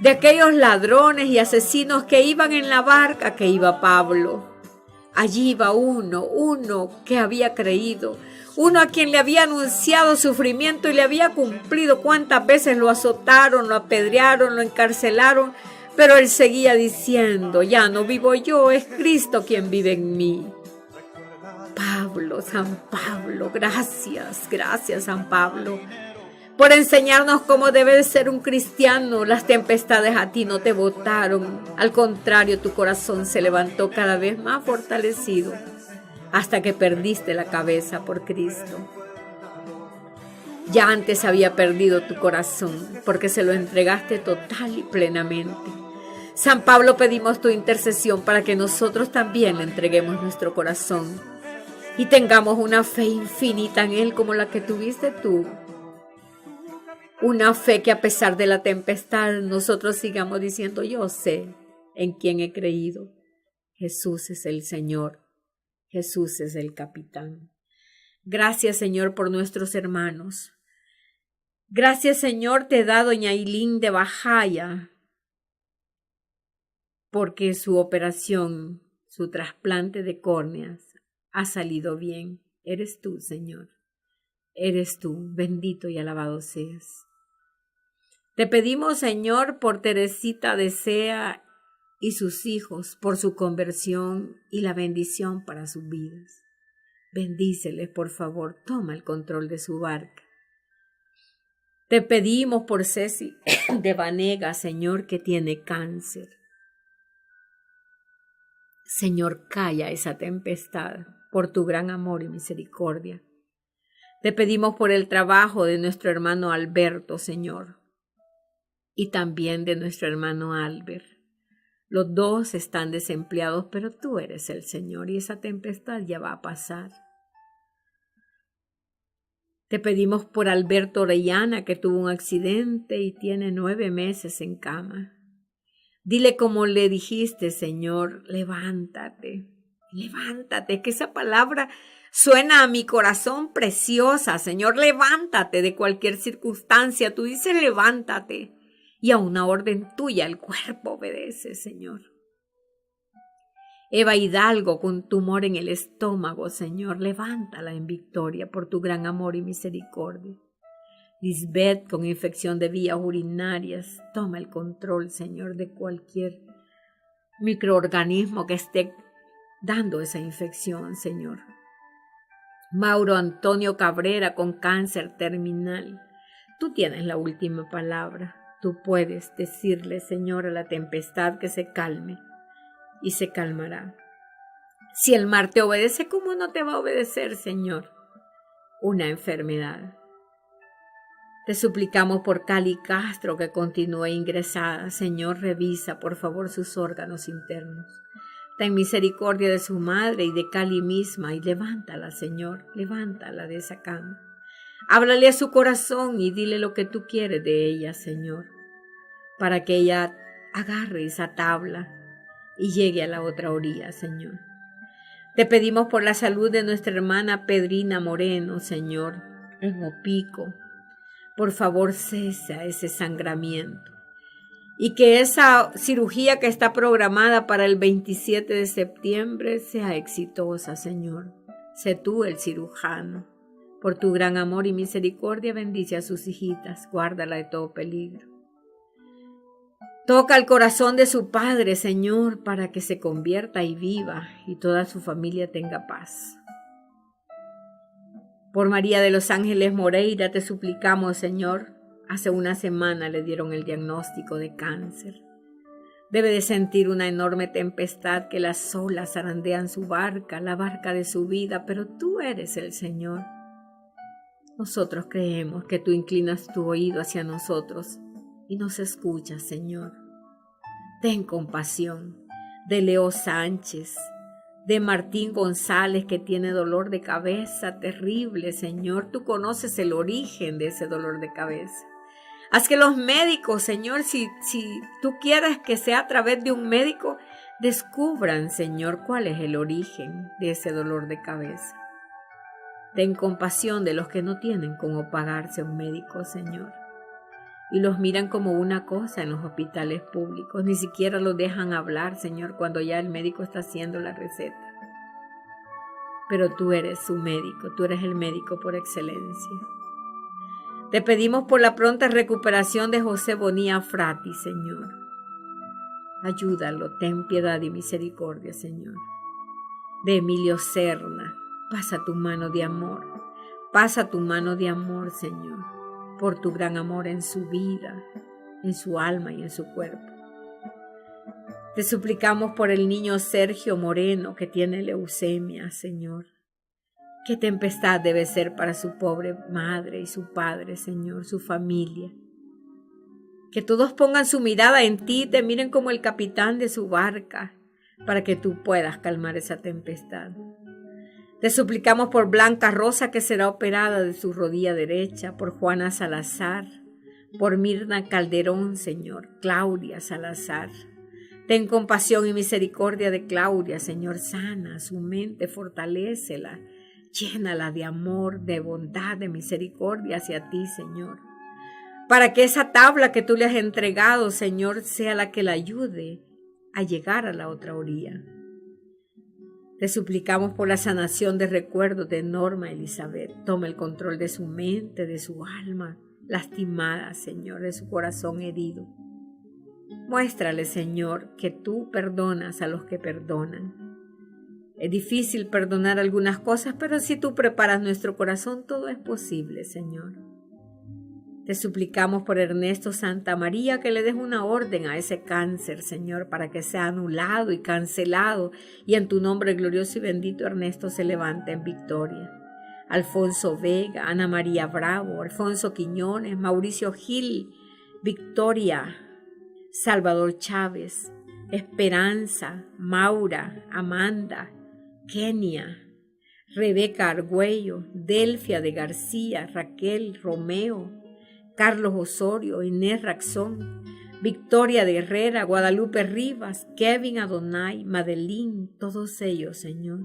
de aquellos ladrones y asesinos que iban en la barca que iba Pablo. Allí iba uno que había creído, uno a quien le había anunciado sufrimiento y le había cumplido. Cuántas veces lo azotaron, lo apedrearon, lo encarcelaron, pero él seguía diciendo, ya no vivo yo, es Cristo quien vive en mí. Pablo, San Pablo, gracias San Pablo, por enseñarnos cómo debe de ser un cristiano. Las tempestades a ti no te botaron, al contrario, tu corazón se levantó cada vez más fortalecido hasta que perdiste la cabeza por Cristo. Ya antes había perdido tu corazón porque se lo entregaste total y plenamente. San Pablo, pedimos tu intercesión para que nosotros también le entreguemos nuestro corazón y tengamos una fe infinita en Él como la que tuviste tú. Una fe que a pesar de la tempestad nosotros sigamos diciendo, yo sé en quién he creído. Jesús es el Señor. Jesús es el capitán. Gracias, Señor, por nuestros hermanos. Gracias, Señor, te da doña Ailín de Bajaya, porque su operación, su trasplante de córneas ha salido bien. Eres tú, Señor. Eres tú, bendito y alabado seas. Te pedimos, Señor, por Teresita Desea y sus hijos, por su conversión y la bendición para sus vidas. Bendíceles, por favor, toma el control de su barca. Te pedimos por Ceci de Vanega, Señor, que tiene cáncer. Señor, calla esa tempestad por tu gran amor y misericordia. Te pedimos por el trabajo de nuestro hermano Alberto, Señor, y también de nuestro hermano Albert. Los dos están desempleados, pero tú eres el Señor y esa tempestad ya va a pasar. Te pedimos por Alberto Orellana, que tuvo un accidente y tiene 9 meses en cama. Dile como le dijiste, Señor, levántate, levántate, que esa palabra suena a mi corazón preciosa, Señor, levántate de cualquier circunstancia. Tú dices levántate y a una orden tuya el cuerpo obedece, Señor. Eva Hidalgo con tumor en el estómago, Señor, levántala en victoria por tu gran amor y misericordia. Lisbeth con infección de vías urinarias, toma el control, Señor, de cualquier microorganismo que esté dando esa infección, Señor. Mauro Antonio Cabrera con cáncer terminal, tú tienes la última palabra. Tú puedes decirle, Señor, a la tempestad que se calme y se calmará. Si el mar te obedece, ¿cómo no te va a obedecer, Señor? Una enfermedad. Te suplicamos por Cali Castro que continúe ingresada. Señor, revisa por favor sus órganos internos. Ten misericordia de su madre y de Cali misma y levántala, Señor, levántala de esa cama. Háblale a su corazón y dile lo que tú quieres de ella, Señor, para que ella agarre esa tabla y llegue a la otra orilla, Señor. Te pedimos por la salud de nuestra hermana Pedrina Moreno, Señor, en Opico. Por favor, cesa ese sangramiento y que esa cirugía que está programada para el 27 de septiembre sea exitosa, Señor. Sé tú el cirujano. Por tu gran amor y misericordia, bendice a sus hijitas, guárdala de todo peligro. Toca el corazón de su padre, Señor, para que se convierta y viva y toda su familia tenga paz. Por María de los Ángeles Moreira te suplicamos, Señor. Hace una semana le dieron el diagnóstico de cáncer. Debe de sentir una enorme tempestad que las olas zarandean su barca, la barca de su vida, pero tú eres el Señor. Nosotros creemos que tú inclinas tu oído hacia nosotros y nos escuchas, Señor. Ten compasión de Leo Sánchez, de Martín González, que tiene dolor de cabeza terrible, Señor. Tú conoces el origen de ese dolor de cabeza. Haz que los médicos, Señor, si tú quieres que sea a través de un médico, descubran, Señor, cuál es el origen de ese dolor de cabeza. Ten compasión de los que no tienen cómo pagarse un médico, Señor. Y los miran como una cosa en los hospitales públicos. Ni siquiera los dejan hablar, Señor, cuando ya el médico está haciendo la receta. Pero tú eres su médico, tú eres el médico por excelencia. Te pedimos por la pronta recuperación de José Bonilla Frati, Señor. Ayúdalo, ten piedad y misericordia, Señor. De Emilio Serna, pasa tu mano de amor. Pasa tu mano de amor, Señor, por tu gran amor en su vida, en su alma y en su cuerpo. Te suplicamos por el niño Sergio Moreno que tiene leucemia, Señor. Qué tempestad debe ser para su pobre madre y su padre, Señor, su familia. Que todos pongan su mirada en ti, te miren como el capitán de su barca, para que tú puedas calmar esa tempestad. Te suplicamos por Blanca Rosa, que será operada de su rodilla derecha, por Juana Salazar, por Mirna Calderón, Señor, Claudia Salazar. Ten compasión y misericordia de Claudia, Señor, sana su mente, fortalécela, llénala de amor, de bondad, de misericordia hacia ti, Señor. Para que esa tabla que tú le has entregado, Señor, sea la que la ayude a llegar a la otra orilla. Te suplicamos por la sanación de recuerdos de Norma Elizabeth. Toma el control de su mente, de su alma lastimada, Señor, de su corazón herido. Muéstrale, Señor, que tú perdonas a los que perdonan. Es difícil perdonar algunas cosas, pero si tú preparas nuestro corazón, todo es posible, Señor. Te suplicamos por Ernesto Santa María que le des una orden a ese cáncer, Señor, para que sea anulado y cancelado y en tu nombre glorioso y bendito Ernesto se levante en victoria. Alfonso Vega, Ana María Bravo, Alfonso Quiñones, Mauricio Gil, Victoria, Salvador Chávez, Esperanza, Maura, Amanda, Kenia, Rebeca Argüello, Delfia de García, Raquel Romeo, Carlos Osorio, Inés Raxón, Victoria de Herrera, Guadalupe Rivas, Kevin Adonai, Madeline, todos ellos, Señor,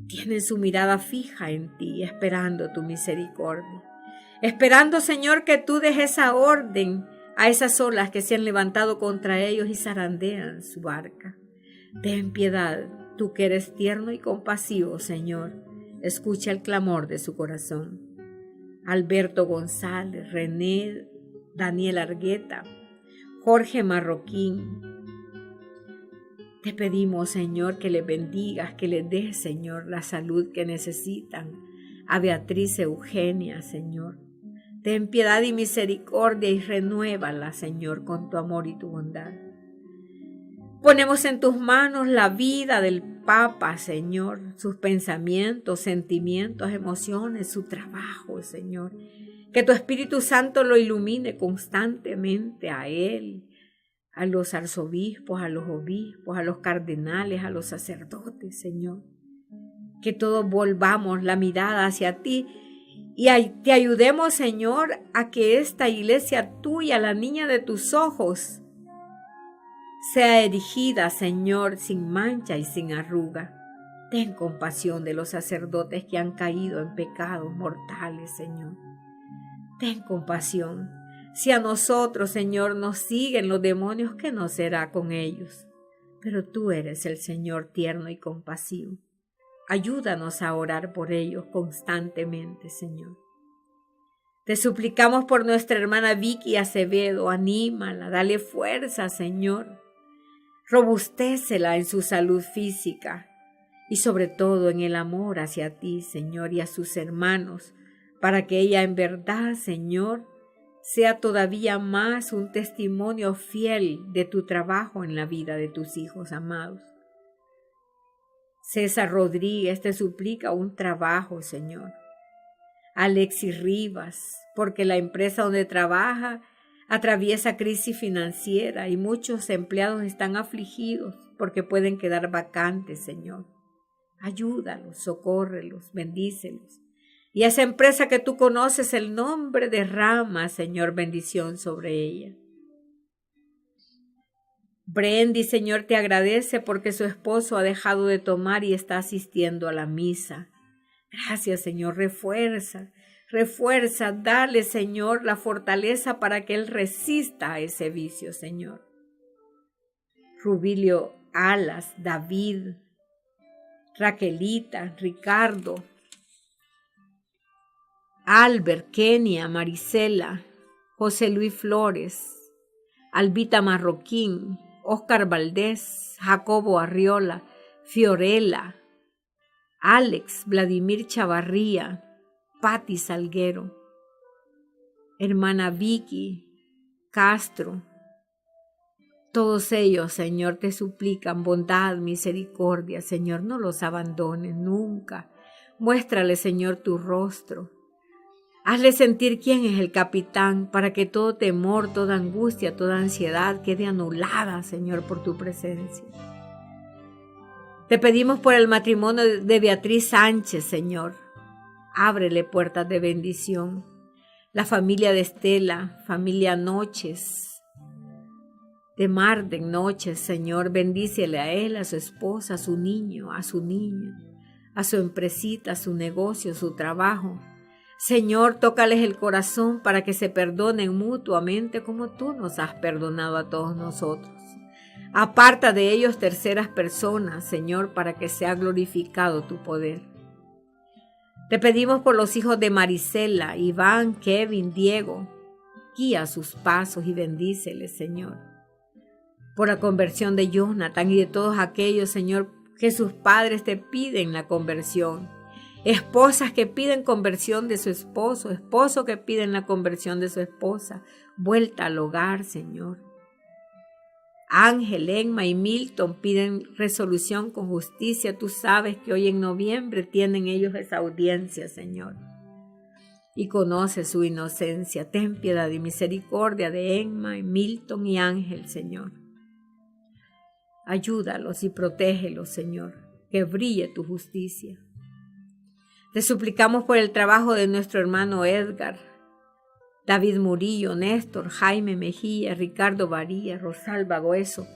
tienen su mirada fija en ti, esperando tu misericordia. Esperando, Señor, que tú des esa orden a esas olas que se han levantado contra ellos y zarandean su barca. Ten piedad, tú que eres tierno y compasivo, Señor, escucha el clamor de su corazón. Alberto González, René, Daniel Argueta, Jorge Marroquín. Te pedimos, Señor, que les bendigas, que les des, Señor, la salud que necesitan. A Beatriz Eugenia, Señor. Ten piedad y misericordia y renuévala, Señor, con tu amor y tu bondad. Ponemos en tus manos la vida del Papa, Señor, sus pensamientos, sentimientos, emociones, su trabajo, Señor. Que tu Espíritu Santo lo ilumine constantemente a él, a los arzobispos, a los obispos, a los cardenales, a los sacerdotes, Señor. Que todos volvamos la mirada hacia ti y te ayudemos, Señor, a que esta iglesia tuya, la niña de tus ojos, sea erigida, Señor, sin mancha y sin arruga. Ten compasión de los sacerdotes que han caído en pecados mortales, Señor. Ten compasión. Si a nosotros, Señor, nos siguen los demonios, ¿qué no será con ellos? Pero tú eres el Señor tierno y compasivo. Ayúdanos a orar por ellos constantemente, Señor. Te suplicamos por nuestra hermana Vicky Acevedo, anímala, dale fuerza, Señor. Robustécela en su salud física y sobre todo en el amor hacia ti, Señor, y a sus hermanos, para que ella en verdad, Señor, sea todavía más un testimonio fiel de tu trabajo en la vida de tus hijos amados. César Rodríguez te suplica un trabajo, Señor. Alexis Rivas, porque la empresa donde trabaja atraviesa crisis financiera y muchos empleados están afligidos porque pueden quedar vacantes, Señor. Ayúdalos, socórrelos, bendícelos. Y a esa empresa que tú conoces el nombre, derrama, Señor, bendición sobre ella. Brendy, Señor, te agradece porque su esposo ha dejado de tomar y está asistiendo a la misa. Gracias, Señor, refuerza, dale, Señor, la fortaleza para que él resista a ese vicio, Señor. Rubilio Alas, David, Raquelita, Ricardo, Albert, Kenia, Marisela, José Luis Flores, Albita Marroquín, Óscar Valdés, Jacobo Arriola, Fiorella, Alex, Vladimir Chavarría, Patti Salguero, hermana Vicky Castro. Todos ellos, Señor, te suplican bondad, misericordia, Señor, no los abandones nunca. Muéstrale, Señor, tu rostro. Hazle sentir quién es el capitán para que todo temor, toda angustia, toda ansiedad quede anulada, Señor, por tu presencia. Te pedimos por el matrimonio de Beatriz Sánchez, Señor. Ábrele puertas de bendición. La familia de Estela, familia Noches, de mar de noches, Señor, bendícele a él, a su esposa, a su niño, a su niña, a su empresita, a su negocio, su trabajo. Señor, tócales el corazón para que se perdonen mutuamente como tú nos has perdonado a todos nosotros. Aparta de ellos terceras personas, Señor, para que sea glorificado tu poder. Te pedimos por los hijos de Marisela, Iván, Kevin, Diego. Guía sus pasos y bendíceles, Señor. Por la conversión de Jonathan y de todos aquellos, Señor, que sus padres te piden la conversión. Esposas que piden conversión de su esposo, esposo que piden la conversión de su esposa. Vuelta al hogar, Señor. Ángel, Emma y Milton piden resolución con justicia. Tú sabes que hoy en noviembre tienen ellos esa audiencia, Señor. Y conoce su inocencia. Ten piedad y misericordia de Emma, Milton y Ángel, Señor. Ayúdalos y protégelos, Señor. Que brille tu justicia. Te suplicamos por el trabajo de nuestro hermano Edgar, David Murillo, Néstor, Jaime Mejía, Ricardo Varía, Rosalba Goeso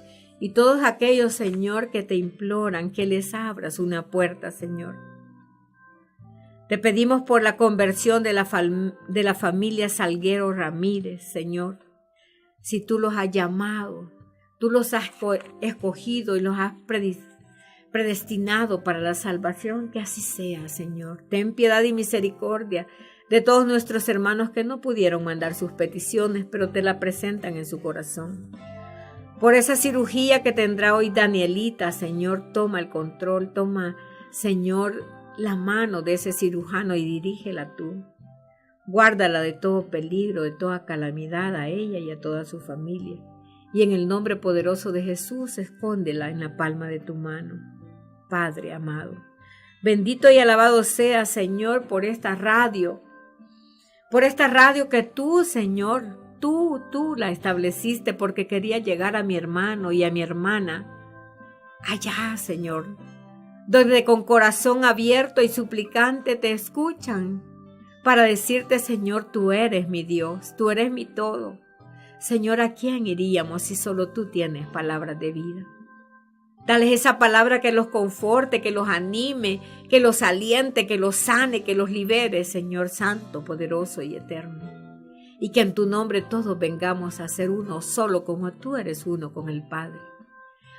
y todos aquellos, Señor, que te imploran que les abras una puerta, Señor. Te pedimos por la conversión de la familia Salguero Ramírez, Señor. Si tú los has llamado, tú los has escogido y los has predestinado para la salvación, que así sea, Señor. Ten piedad y misericordia de todos nuestros hermanos que no pudieron mandar sus peticiones, pero te la presentan en su corazón. Por esa cirugía que tendrá hoy Danielita, Señor, toma el control, toma, Señor, la mano de ese cirujano y dirígela tú. Guárdala de todo peligro, de toda calamidad a ella y a toda su familia. Y en el nombre poderoso de Jesús, escóndela en la palma de tu mano. Padre amado, bendito y alabado sea, Señor, por esta radio que tú, Señor, tú la estableciste porque quería llegar a mi hermano y a mi hermana allá, Señor, donde con corazón abierto y suplicante te escuchan para decirte, Señor, tú eres mi Dios, tú eres mi todo. Señor, ¿a quién iríamos si solo tú tienes palabras de vida? Dales esa palabra que los conforte, que los anime, que los aliente, que los sane, que los libere, Señor Santo, poderoso y eterno. Y que en tu nombre todos vengamos a ser uno solo como tú eres uno con el Padre.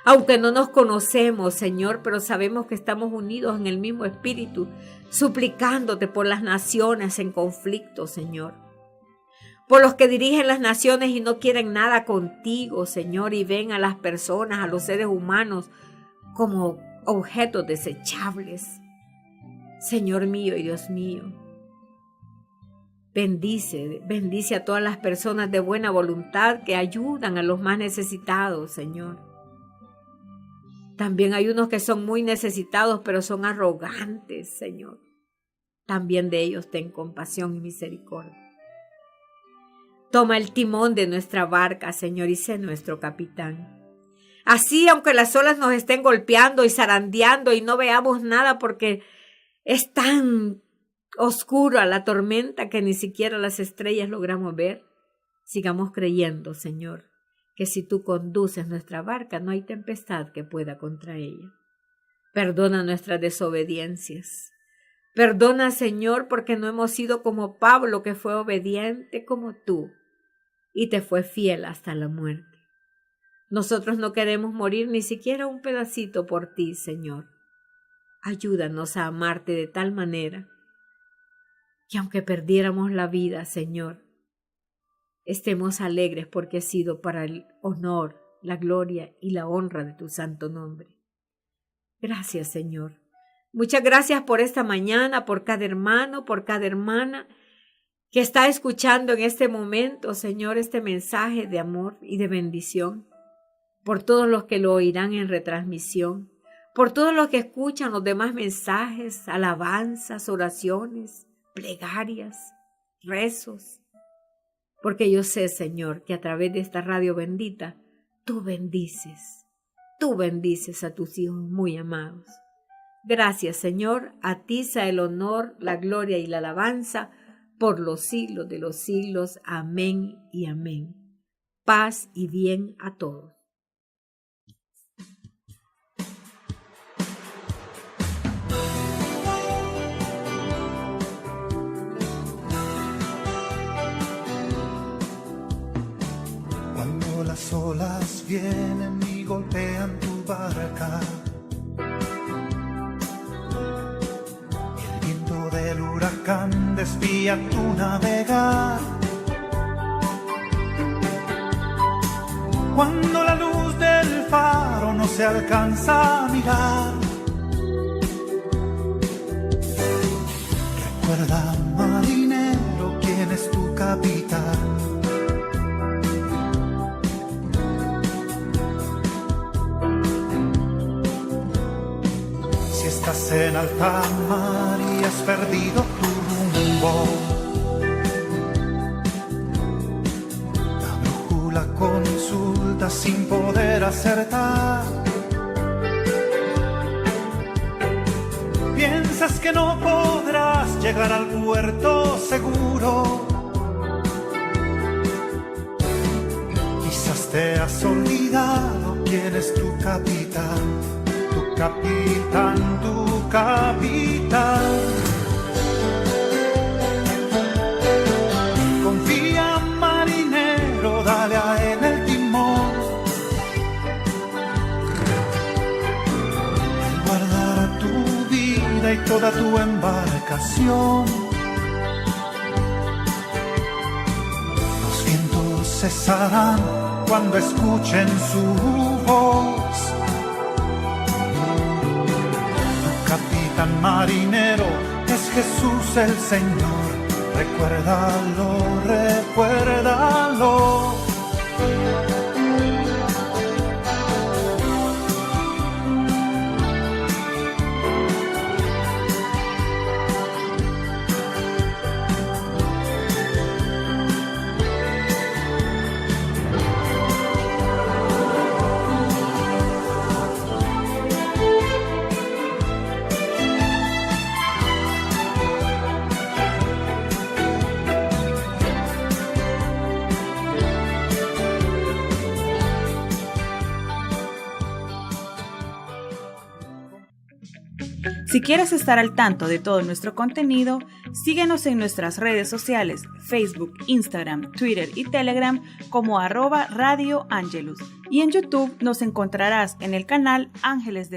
Aunque no nos conocemos, Señor, pero sabemos que estamos unidos en el mismo espíritu, suplicándote por las naciones en conflicto, Señor. Por los que dirigen las naciones y no quieren nada contigo, Señor, y ven a las personas, a los seres humanos, como objetos desechables. Señor mío y Dios mío, bendice a todas las personas de buena voluntad que ayudan a los más necesitados, Señor. También hay unos que son muy necesitados, pero son arrogantes, Señor. También de ellos ten compasión y misericordia. Toma el timón de nuestra barca, Señor, y sé nuestro capitán. Así, aunque las olas nos estén golpeando y zarandeando y no veamos nada porque es tan oscura la tormenta que ni siquiera las estrellas logramos ver, sigamos creyendo, Señor, que si tú conduces nuestra barca no hay tempestad que pueda contra ella. Perdona nuestras desobediencias. Perdona, Señor, porque no hemos sido como Pablo, que fue obediente como tú y te fue fiel hasta la muerte. Nosotros no queremos morir ni siquiera un pedacito por ti, Señor. Ayúdanos a amarte de tal manera que aunque perdiéramos la vida, Señor, estemos alegres porque ha sido para el honor, la gloria y la honra de tu santo nombre. Gracias, Señor. Muchas gracias por esta mañana, por cada hermano, por cada hermana que está escuchando en este momento, Señor, este mensaje de amor y de bendición. Por todos los que lo oirán en retransmisión, por todos los que escuchan los demás mensajes, alabanzas, oraciones, plegarias, rezos. Porque yo sé, Señor, que a través de esta radio bendita, tú bendices a tus hijos muy amados. Gracias, Señor, a ti sea el honor, la gloria y la alabanza por los siglos de los siglos. Amén y amén. paz y bien a todos. Cuando las olas vienen y golpean tu barca, el viento del huracán desvía tu navegar. Cuando la luz del faro no se alcanza a mirar, recuerda, marinero, quién es tu capitán. Si estás en alta mar y has perdido tu rumbo, consulta sin poder acertar. Piensas que no podrás llegar al puerto seguro. Quizás te has olvidado quién es tu capitán, tu capitán, tu capitán. Dale a él el timón. Él guardará tu vida y toda tu embarcación. Los vientos cesarán cuando escuchen su voz. Tu capitán marinero es Jesús el Señor. Recuérdalo, recuérdalo. Si quieres estar al tanto de todo nuestro contenido, síguenos en nuestras redes sociales, Facebook, Instagram, Twitter y Telegram como @Radio Angelus. Y en YouTube nos encontrarás en el canal Ángeles de Dios.